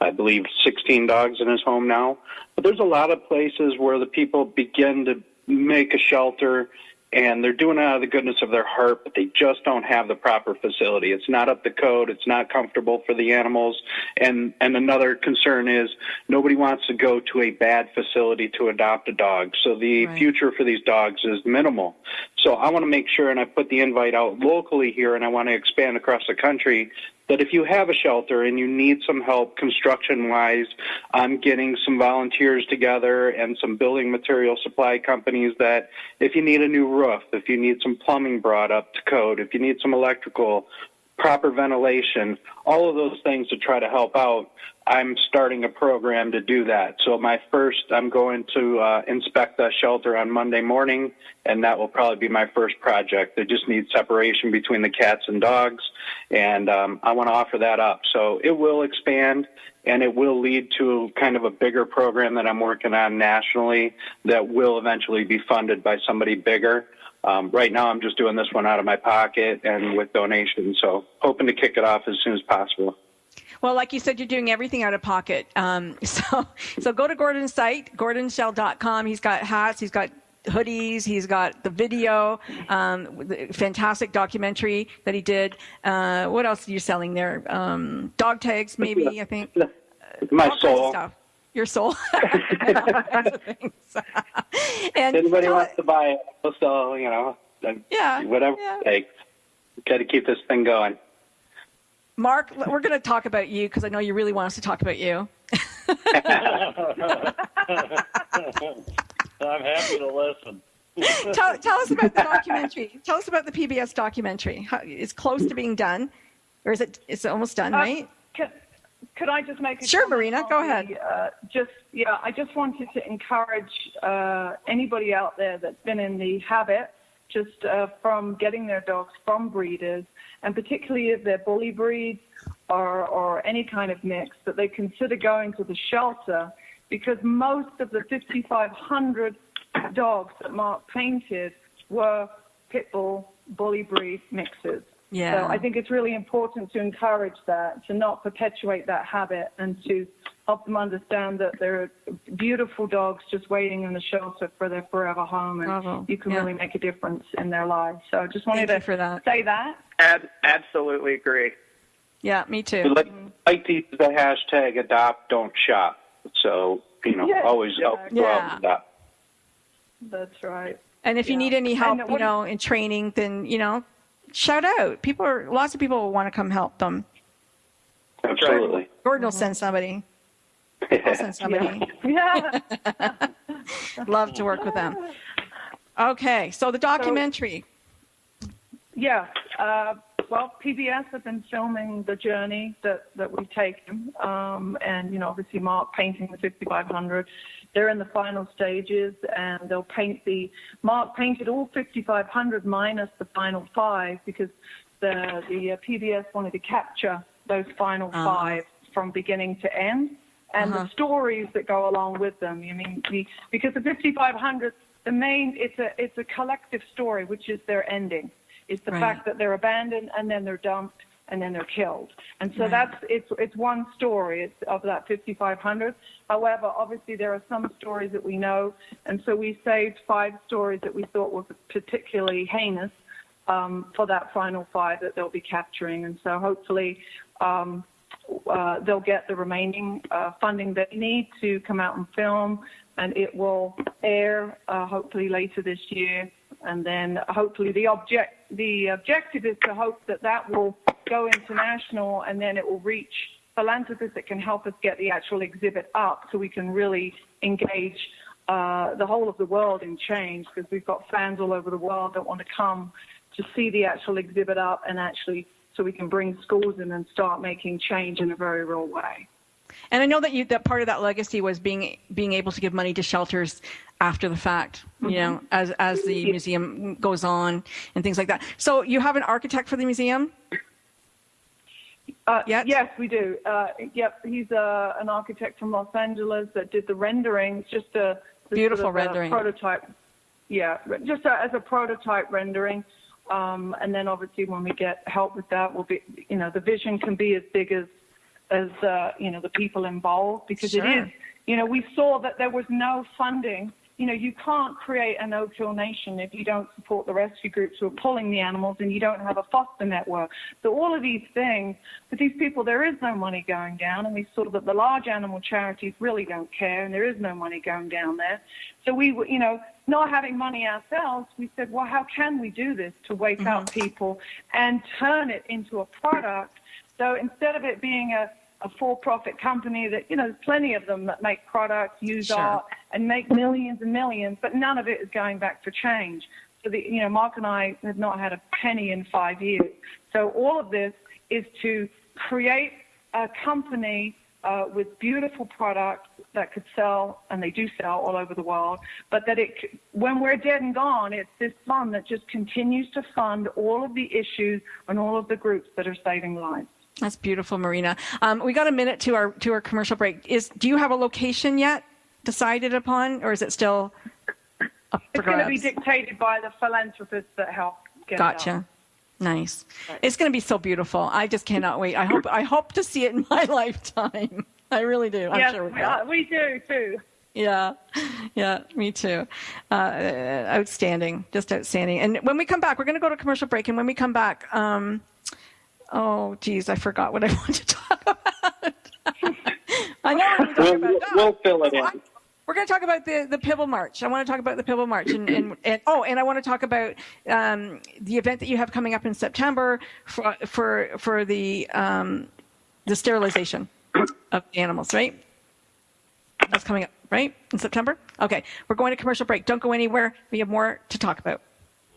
[SPEAKER 7] I believe, 16 dogs in his home now. But there's a lot of places where the people begin to make a shelter, and they're doing it out of the goodness of their heart, but they just don't have the proper facility. It's not up to code. It's not comfortable for the animals. And another concern is nobody wants to go to a bad facility to adopt a dog. So the future for these dogs is minimal. So I want to make sure, and I put the invite out locally here, and I want to expand across the country, that if you have a shelter and you need some help construction-wise, I'm getting some volunteers together and some building material supply companies that if you need a new roof, if you need some plumbing brought up to code, if you need some electrical, proper ventilation, all of those things to try to help out, I'm starting a program to do that. So I'm going to inspect the shelter on Monday morning, and that will probably be my first project. They just need separation between the cats and dogs, and I want to offer that up. So it will expand, and it will lead to kind of a bigger program that I'm working on nationally that will eventually be funded by somebody bigger. Right now I'm just doing this one out of my pocket and with donations, so hoping to kick it off as soon as possible.
[SPEAKER 4] Well, like you said, you're doing everything out of pocket. So go to Gordon's site, gordonshell.com. He's got hats, he's got hoodies, he's got the video, the fantastic documentary that he did. What else are you selling there? Dog tags, maybe, I think.
[SPEAKER 7] My
[SPEAKER 4] all
[SPEAKER 7] soul.
[SPEAKER 4] kinds of stuff. Your soul. And all kinds of things. And
[SPEAKER 7] anybody wants to buy it, we'll sell, whatever it takes. Got to keep this thing going.
[SPEAKER 4] Mark, we're going to talk about you because I know you really want us to talk about you.
[SPEAKER 13] I'm happy to listen.
[SPEAKER 4] Tell us about the documentary. Tell us about the PBS documentary. It's close to being done, or is it? It's almost done, right?
[SPEAKER 5] Could I just make a
[SPEAKER 4] sure, Marina? Go ahead.
[SPEAKER 5] I just wanted to encourage anybody out there that's been in the habit from getting their dogs from breeders, and particularly if they're bully breeds or any kind of mix, that they consider going to the shelter, because most of the 5,500 dogs that Mark painted were pit bull, bully breed mixes.
[SPEAKER 4] Yeah.
[SPEAKER 5] So I think it's really important to encourage that, to not perpetuate that habit, and to help them understand that they're beautiful dogs just waiting in the shelter for their forever home, and you can really make a difference in their lives. So I just wanted to say that.
[SPEAKER 11] Absolutely agree.
[SPEAKER 4] Yeah, me too.
[SPEAKER 7] Like to use the hashtag adopt, don't shop. So, always help adopt.
[SPEAKER 5] That's right.
[SPEAKER 4] And if you need any help, in training, then, shout out. Lots of people will want to come help them.
[SPEAKER 7] Absolutely.
[SPEAKER 4] Gordon will send somebody. I'll send somebody.
[SPEAKER 5] Yeah.
[SPEAKER 4] Love to work with them. Okay, so the documentary.
[SPEAKER 5] Well, PBS have been filming the journey that we've taken, and obviously Mark painting the 5,500. They're in the final stages, and they'll paint Mark painted all 5,500 minus the final 5, because the PBS wanted to capture those final 5 from beginning to end. and the stories that go along with them. I mean, because the 5,500, it's a collective story, which is their ending. It's the fact that they're abandoned and then they're dumped and then they're killed. And so it's one story of that 5,500. However, obviously there are some stories that we know, and so we saved 5 stories that we thought were particularly heinous for that final 5 that they'll be capturing. And so hopefully they'll get the remaining funding they need to come out and film, and it will air hopefully later this year. And then hopefully the objective is to hope that will go international, and then it will reach philanthropists that can help us get the actual exhibit up, so we can really engage the whole of the world in change, because we've got fans all over the world that want to come to see the actual exhibit up, and actually so we can bring schools in and start making change in a very real way.
[SPEAKER 4] And I know that part of that legacy was being able to give money to shelters after the fact, you know, as the museum goes on and things like that. So you have an architect for the museum?
[SPEAKER 5] Yes, we do. He's an architect from Los Angeles that did the renderings, just a
[SPEAKER 4] beautiful rendering
[SPEAKER 5] prototype. Yeah, just as a prototype rendering. And then obviously when we get help with that, we'll be, you know, the vision can be as big as you know, the people involved, because it is, you know, we saw that there was no funding. You know, you can't create a no-kill nation if you don't support the rescue groups who are pulling the animals, and you don't have a foster network. So all of these things, but these people, there is no money going down, and we saw that the large animal charities really don't care, and there is no money going down there. So we, you know, not having money ourselves, we said, well, how can we do this to wake up people and turn it into a product? So instead of it being a for-profit company that, you know, there's plenty of them that make products, use art, and make millions and millions, but none of it is going back for change. So, you know, Mark and I have not had a penny in 5 years. So all of this is to create a company with beautiful products that could sell, and they do sell all over the world, but that when we're dead and gone, it's this fund that just continues to fund all of the issues and all of the groups that are saving lives.
[SPEAKER 4] That's beautiful, Marina. We got a minute to our commercial break. Do you have a location yet decided upon, or is it still up for grabs?
[SPEAKER 5] It's going to be dictated by the philanthropists that help get it
[SPEAKER 4] Gotcha.
[SPEAKER 5] done.
[SPEAKER 4] Nice. Right. It's going to be so beautiful. I just cannot wait. I hope to see it in my lifetime. I really do. I'm sure
[SPEAKER 5] we do too.
[SPEAKER 4] Yeah, me too. Outstanding, just outstanding. And when we come back, we're going to go to commercial break. And when we come back, oh, geez, I forgot what I wanted to talk about. I know what we're talking about.
[SPEAKER 7] We'll fill it in.
[SPEAKER 4] We're going to talk about the Pibble March. I want to talk about the Pibble March, and I want to talk about the event that you have coming up in September for the sterilization of the animals, right? That's coming up, right, in September? Okay, we're going to commercial break. Don't go anywhere. We have more to talk about.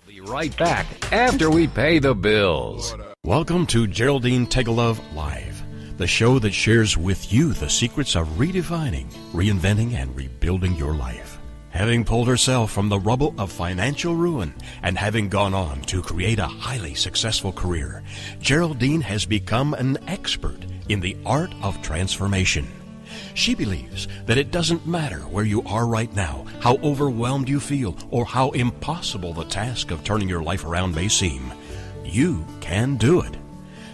[SPEAKER 2] We'll be right back after we pay the bills.
[SPEAKER 14] Welcome to Geraldine Tegelov Live, the show that shares with you the secrets of redefining, reinventing, and rebuilding your life. Having pulled herself from the rubble of financial ruin and having gone on to create a highly successful career, Geraldine has become an expert in the art of transformation. She believes that it doesn't matter where you are right now, how overwhelmed you feel, or how impossible the task of turning your life around may seem. You can do it.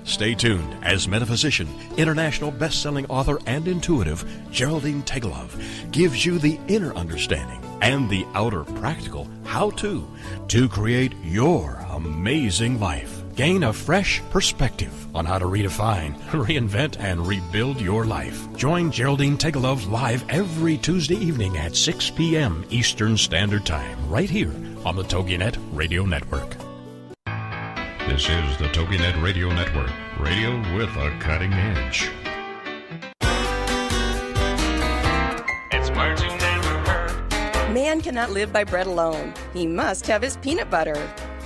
[SPEAKER 14] Stay tuned as metaphysician, international best-selling author, and intuitive Geraldine Tegelov gives you the inner understanding and the outer practical how-to to create your amazing life. Gain a fresh perspective on how to redefine, reinvent, and rebuild your life. Join Geraldine Tegelov live every Tuesday evening at 6 p.m. Eastern Standard Time, right here on the TogiNet Radio Network.
[SPEAKER 1] This is the TogiNet Radio Network, radio with a cutting edge.
[SPEAKER 9] It's words you never heard.
[SPEAKER 12] Man cannot live by bread alone. He must have his peanut butter.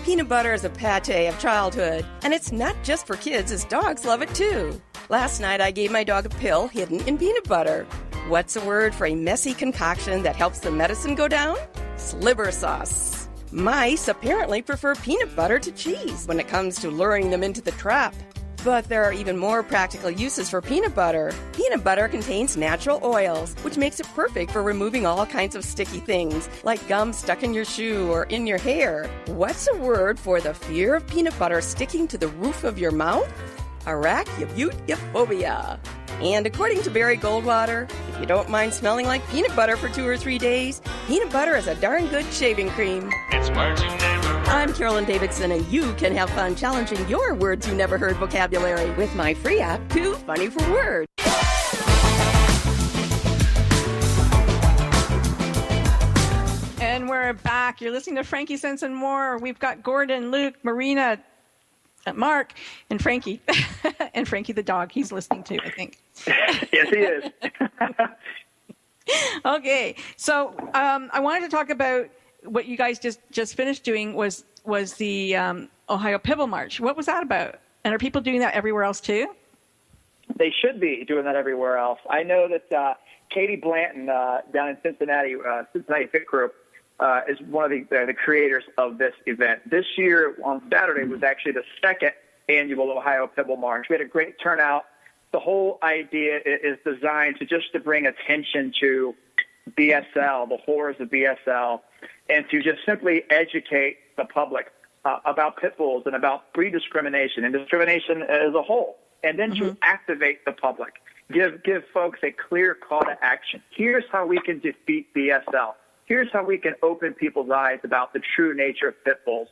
[SPEAKER 12] Peanut butter is a pate of childhood, and it's not just for kids, as dogs love it too. Last night I gave my dog a pill hidden in peanut butter. What's a word for a messy concoction that helps the medicine go down? Sliver sauce. Mice apparently prefer peanut butter to cheese when it comes to luring them into the trap. But there are even more practical uses for peanut butter. Peanut butter contains natural oils, which makes it perfect for removing all kinds of sticky things, like gum stuck in your shoe or in your hair. What's a word for the fear of peanut butter sticking to the roof of your mouth? Arachnophobia. And according to Barry Goldwater, if you don't mind smelling like peanut butter for 2 or 3 days, peanut butter is a darn good shaving cream.
[SPEAKER 15] It's words you never heard.
[SPEAKER 12] I'm Carolyn Davidson, and you can have fun challenging your words you never heard vocabulary with my free app, Too Funny for Words.
[SPEAKER 4] And we're back. You're listening to Frankie Sense and More. We've got Gordon, Luke, Marina, Mark, and Frankie. And Frankie the dog he's listening to, I think.
[SPEAKER 11] Yes, he is.
[SPEAKER 4] Okay, so I wanted to talk about what you guys just finished doing was the Ohio Pibble March. What was that about? And are people doing that everywhere else too?
[SPEAKER 11] They should be doing that everywhere else. I know that Katie Blanton down in Cincinnati Pit Group, is one of the creators of this event. This year on Saturday was actually the second annual Ohio Pibble March. We had a great turnout. The whole idea is designed to bring attention to BSL, the horrors of BSL, and to just simply educate the public about pit bulls and about breed discrimination and discrimination as a whole, and then to activate the public, give folks a clear call to action. Here's how we can defeat BSL. Here's how we can open people's eyes about the true nature of pit bulls.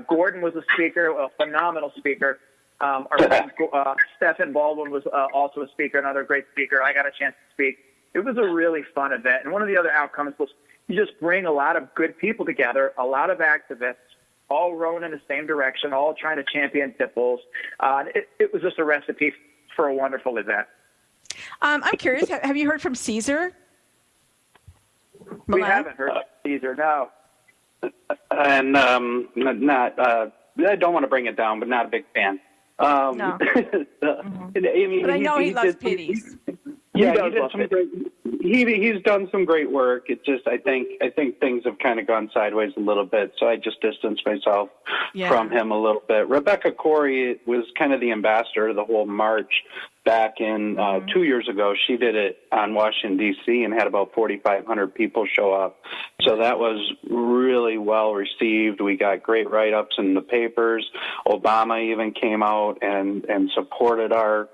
[SPEAKER 11] Gordon was a speaker, a phenomenal speaker. Our friend Stephen Baldwin was also a speaker, another great speaker. I got a chance to speak. It was a really fun event. And one of the other outcomes was you just bring a lot of good people together, a lot of activists, all rowing in the same direction, all trying to champion pit bulls. It was just a recipe for a wonderful event.
[SPEAKER 4] I'm curious, have you heard from Caesar?
[SPEAKER 11] We haven't heard of Caesar, no.
[SPEAKER 7] And I don't want to bring it down, but not a big fan.
[SPEAKER 4] No.
[SPEAKER 7] I mean,
[SPEAKER 4] but I know he loves pitties.
[SPEAKER 7] Yeah, he's done some great work. It's just I think things have kind of gone sideways a little bit, so I just distanced myself from him a little bit. Rebecca Corey was kind of the ambassador of the whole march back in 2 years ago. She did it on Washington, D.C., and had about 4,500 people show up. So that was really well received. We got great write-ups in the papers. Obama even came out and supported our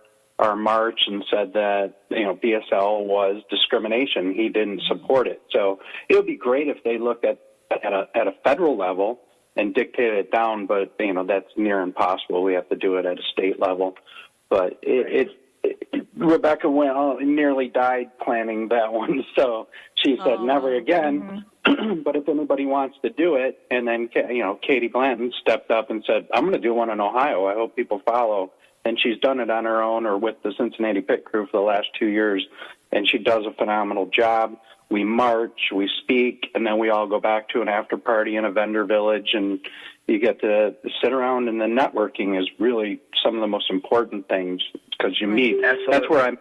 [SPEAKER 7] march and said that, BSL was discrimination. He didn't support it. So it would be great if they looked at a federal level and dictated it down, but, that's near impossible. We have to do it at a state level. But Rebecca nearly died planning that one, so she said never again. But if anybody wants to do it, and then Katie Blanton stepped up and said, "I'm going to do one in Ohio. I hope people follow." And she's done it on her own or with the Cincinnati Pit Crew for the last 2 years, and she does a phenomenal job. We march, we speak, and then we all go back to an after party in a vendor village, and you get to sit around, and the networking is really some of the most important things because you meet.
[SPEAKER 11] Absolutely.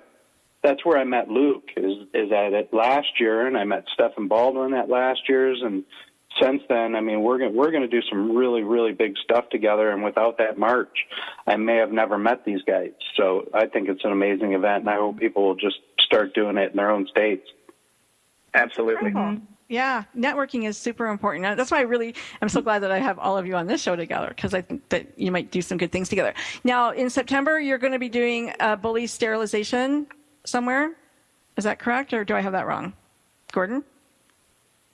[SPEAKER 7] That's where I met Luke is at it last year, and I met Stephen Baldwin at last year's, and since then, I mean, we're going to do some really, really big stuff together, and without that march, I may have never met these guys. So I think it's an amazing event, and I hope people will just start doing it in their own states.
[SPEAKER 11] Absolutely.
[SPEAKER 4] Yeah, networking is super important. That's why I'm so glad that I have all of you on this show together, because I think that you might do some good things together. Now, in September, you're going to be doing a bully sterilization somewhere. Is that correct, or do I have that wrong? Gordon?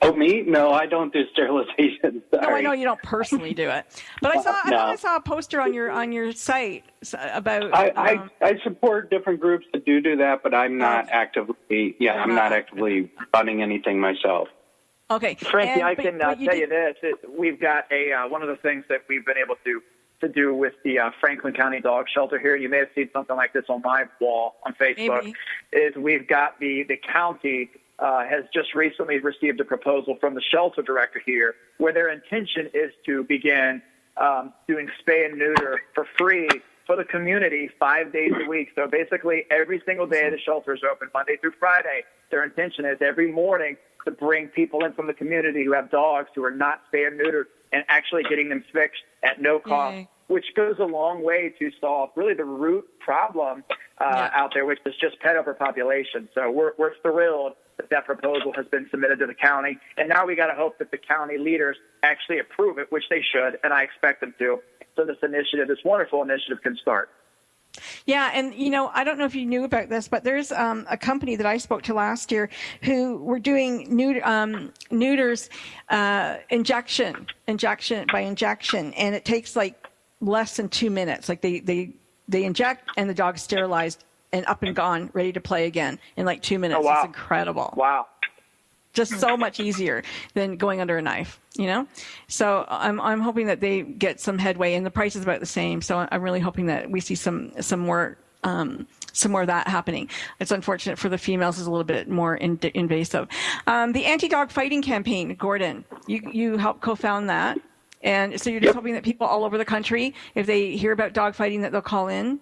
[SPEAKER 7] Oh, me? No, I don't do sterilization. Sorry.
[SPEAKER 4] No, I know you don't personally do it, but I thought I saw a poster on your site about.
[SPEAKER 7] I support different groups that do that, but I'm not actively. Yeah, I'm not actively running anything myself.
[SPEAKER 4] Okay,
[SPEAKER 11] Frankie, I can tell you this: we've got one of the things that we've been able to do with the Franklin County Dog Shelter here. You may have seen something like this on my wall on Facebook.
[SPEAKER 4] Maybe.
[SPEAKER 11] Is we've got the county. Has just recently received a proposal from the shelter director here where their intention is to begin doing spay and neuter for free for the community 5 days a week. So basically every single day the shelter is open, Monday through Friday. Their intention is every morning to bring people in from the community who have dogs who are not spay and neutered and actually getting them fixed at no cost which goes a long way to solve really the root problem out there, which is just pet overpopulation. So we're thrilled that proposal has been submitted to the county, and now we got to hope that the county leaders actually approve it, which they should, and I expect them to. So this wonderful initiative can start.
[SPEAKER 4] Yeah, and I don't know if you knew about this, but there's a company that I spoke to last year who were doing neuters injection by injection, and it takes like less than 2 minutes. Like they inject and the dog's sterilized and up and gone, ready to play again in like 2 minutes.
[SPEAKER 11] Oh, wow.
[SPEAKER 4] It's incredible.
[SPEAKER 11] Wow.
[SPEAKER 4] Just so much easier than going under a knife, So I'm hoping that they get some headway, and the price is about the same. So I'm really hoping that we see some more of that happening. It's unfortunate for the females; is a little bit more invasive. The anti-dog fighting campaign, Gordon, you helped co-found that, and so you're just hoping that people all over the country, if they hear about dog fighting, that they'll call in.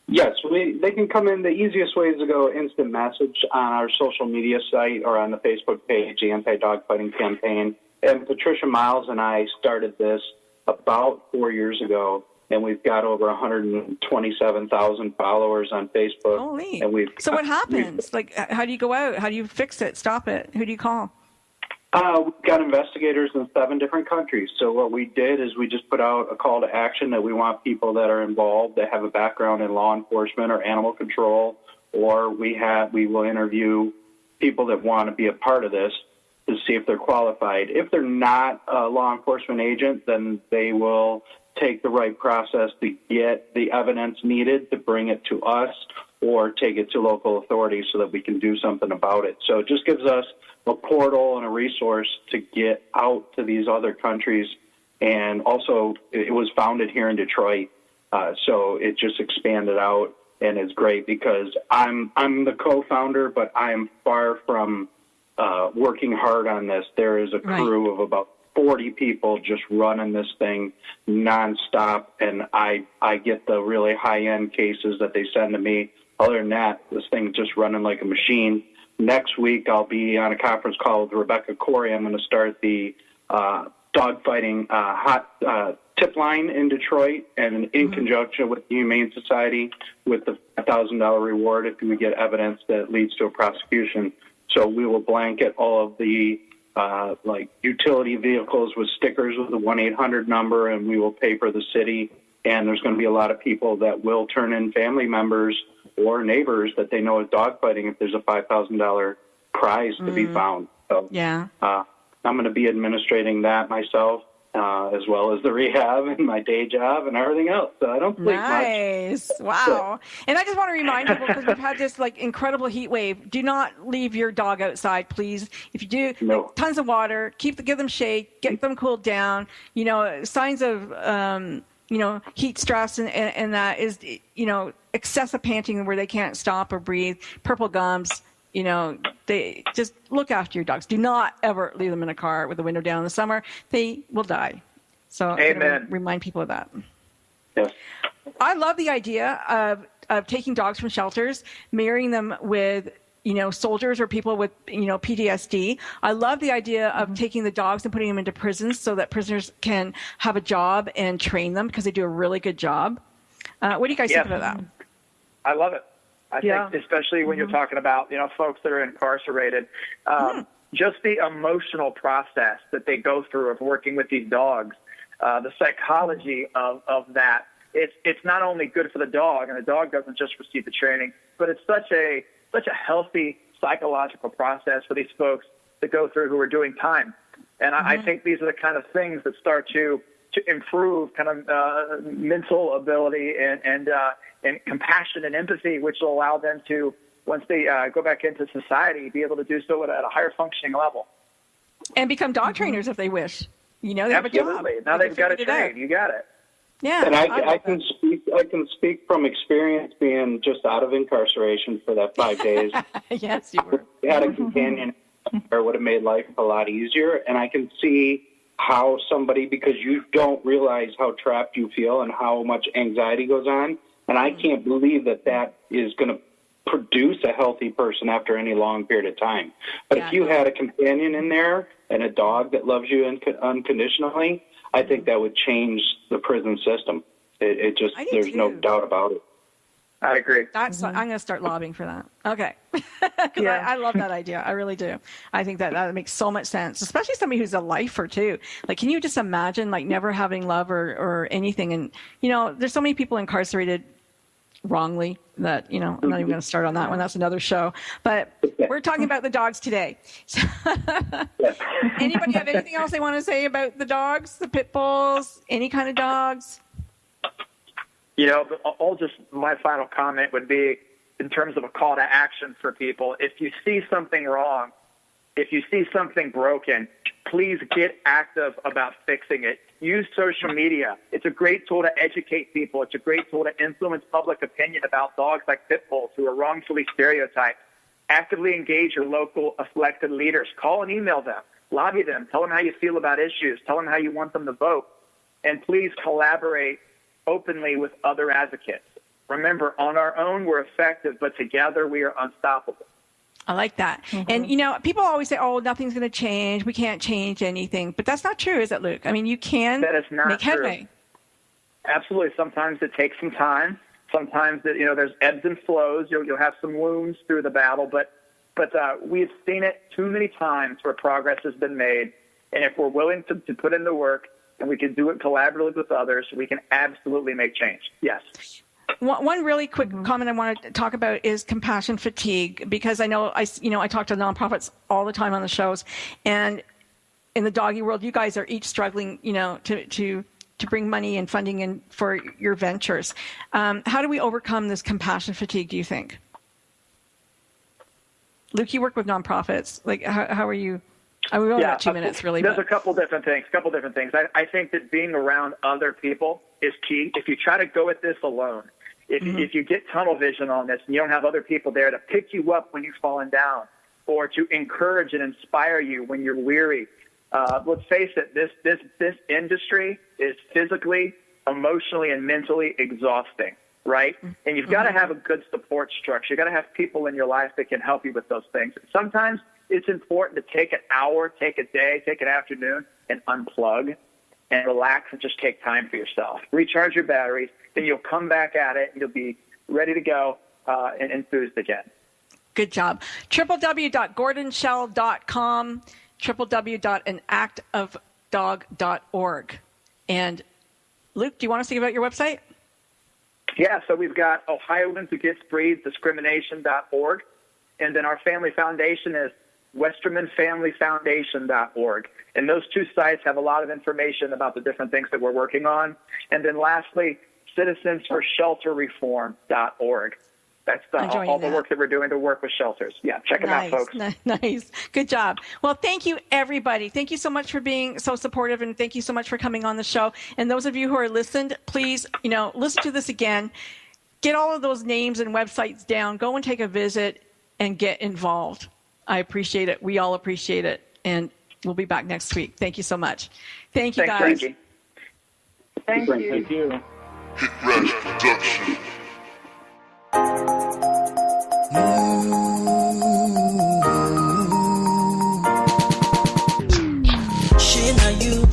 [SPEAKER 15] Yes, they can come in. The easiest way is to go instant message on our social media site or on the Facebook page, the Anti-Dog Fighting Campaign. And Patricia Miles and I started this about 4 years ago, and we've got over 127,000 followers on Facebook.
[SPEAKER 4] Holy!
[SPEAKER 15] And
[SPEAKER 4] so what happens? Like, how do you go out? How do you fix it? Stop it? Who do you call?
[SPEAKER 15] We've got investigators in 7 different countries. So what we did is we just put out a call to action that we want people that are involved that have a background in law enforcement or animal control, or we will interview people that want to be a part of this to see if they're qualified. If they're not a law enforcement agent, then they will take the right process to get the evidence needed to bring it to us or take it to local authorities so that we can do something about it. So it just gives us a portal and a resource to get out to these other countries. And also, it was founded here in Detroit, so it just expanded out, and it's great because I'm the co-founder, but I am far from working hard on this. There is a crew of about 40 people just running this thing nonstop, and I get the really high-end cases that they send to me. Other than that, this thing's just running like a machine. Next week, I'll be on a conference call with Rebecca Corey. I'm going to start the dogfighting hot tip line in Detroit, and in conjunction with the Humane Society, with the $1,000 reward if we get evidence that leads to a prosecution. So we will blanket all of the utility vehicles with stickers with the 1-800 number, and we will paper the city. And there's going to be a lot of people that will turn in family members or neighbors that they know is dogfighting if there's a $5,000 prize to be found. So I'm going to be administrating that myself, as well as the rehab and my day job and everything else. So I don't sleep
[SPEAKER 4] much. Wow. And I just want to remind people, because we've had this incredible heat wave, do not leave your dog outside, please. If you do, tons of water, give them shade, get them cooled down. Signs of heat stress and that is, excessive panting where they can't stop or breathe, purple gums, they just look after your dogs. Do not ever leave them in a car with the window down in the summer. They will die. So
[SPEAKER 11] Amen.
[SPEAKER 4] Remind people of that.
[SPEAKER 15] Yes.
[SPEAKER 4] I love the idea of taking dogs from shelters, marrying them with soldiers or people with, PTSD. I love the idea of taking the dogs and putting them into prisons so that prisoners can have a job and train them, because they do a really good job. What do you guys think about that?
[SPEAKER 11] I love it. I think, especially when you're talking about, folks that are incarcerated, just the emotional process that they go through of working with these dogs, the psychology of that. It's not only good for the dog, and the dog doesn't just receive the training, but it's such a healthy psychological process for these folks to go through who are doing time. And I think these are the kind of things that start to improve kind of mental ability and compassion and empathy, which will allow them to, once they go back into society, be able to do so at a higher functioning level.
[SPEAKER 4] And become dog trainers if they wish. They have a job.
[SPEAKER 11] Absolutely. Now they've got to train. You got it.
[SPEAKER 4] Yeah.
[SPEAKER 15] And I can speak from experience, being just out of incarceration for that 5 days.
[SPEAKER 4] Yes, you were.
[SPEAKER 15] We had a companion or would have made life a lot easier. And I can see how somebody, because you don't realize how trapped you feel and how much anxiety goes on. And I can't believe that is going to produce a healthy person after any long period of time. But if you had a companion in there and a dog that loves you unconditionally, I think that would change the prison system. It just, there's no doubt about it.
[SPEAKER 11] I agree.
[SPEAKER 4] I'm going to start lobbying for that. Okay. Because I love that idea. I really do. I think that makes so much sense, especially somebody who's a lifer too. Like, can you just imagine like never having love or anything? And, you know, there's so many people incarcerated wrongly that, you know, I'm not even going to start on that one. That's another show. But we're talking about the dogs today. So anybody have anything else they want to say about the dogs, the pit bulls, any kind of dogs?
[SPEAKER 11] You know, my final comment would be in terms of a call to action for people. If you see something wrong, if you see something broken, please get active about fixing it. Use social media. It's a great tool to educate people. It's a great tool to influence public opinion about dogs like pit bulls who are wrongfully stereotyped. Actively engage your local elected leaders. Call and email them. Lobby them. Tell them how you feel about issues. Tell them how you want them to vote. And please collaborate openly with other advocates. Remember, on our own, we're effective, but together we are unstoppable.
[SPEAKER 4] I like that. And, you know, people always say, oh, nothing's going to change. We can't change anything. But that's not true, is it, Luke? I mean, you can make headway.
[SPEAKER 11] Absolutely. Sometimes it takes some time. Sometimes, there's ebbs and flows. You'll have some wounds through the battle. But we've seen it too many times where progress has been made. And if we're willing to put in the work, and we can do it collaboratively with others, we can absolutely make change. Yes.
[SPEAKER 4] One really quick comment I want to talk about is compassion fatigue, because I know I talk to nonprofits all the time on the shows, and in the doggy world, you guys are each struggling, to bring money and funding in for your ventures. How do we overcome this compassion fatigue, do you think? Luke, you work with nonprofits. Like, how are you? We've only got 2 minutes, really.
[SPEAKER 11] There's a couple different things. I think that being around other people is key. If you try to go at this alone, if you get tunnel vision on this and you don't have other people there to pick you up when you've fallen down or to encourage and inspire you when you're weary, let's face it, this industry is physically, emotionally, and mentally exhausting, right? And you've got to have a good support structure. You've got to have people in your life that can help you with those things. Sometimes it's important to take an hour, take a day, take an afternoon, and unplug and relax and just take time for yourself. Recharge your batteries, then you'll come back at it, and you'll be ready to go and enthused again.
[SPEAKER 4] Good job. www.gordonshell.com, www.anactofdog.org. And Luke, do you want us to give out your website?
[SPEAKER 11] Yeah, so we've got Ohioans Against Breed Discrimination.org, and then our family foundation is WestermanFamilyFoundation.org. And those two sites have a lot of information about the different things that we're working on. And then lastly, CitizensForShelterReform.org. That's all the work that we're doing to work with shelters. Yeah, check them out, folks.
[SPEAKER 4] Nice. Good job. Well, thank you, everybody. Thank you so much for being so supportive, and thank you so much for coming on the show. And those of you who are listened, please, listen to this again. Get all of those names and websites down. Go and take a visit and get involved. I appreciate it. We all appreciate it. And we'll be back next week. Thank you so much. Thank you, guys.
[SPEAKER 11] Frankie.
[SPEAKER 5] Thank you.
[SPEAKER 6] Thank you.
[SPEAKER 16] Hit Rash Production.
[SPEAKER 3] Shit, now you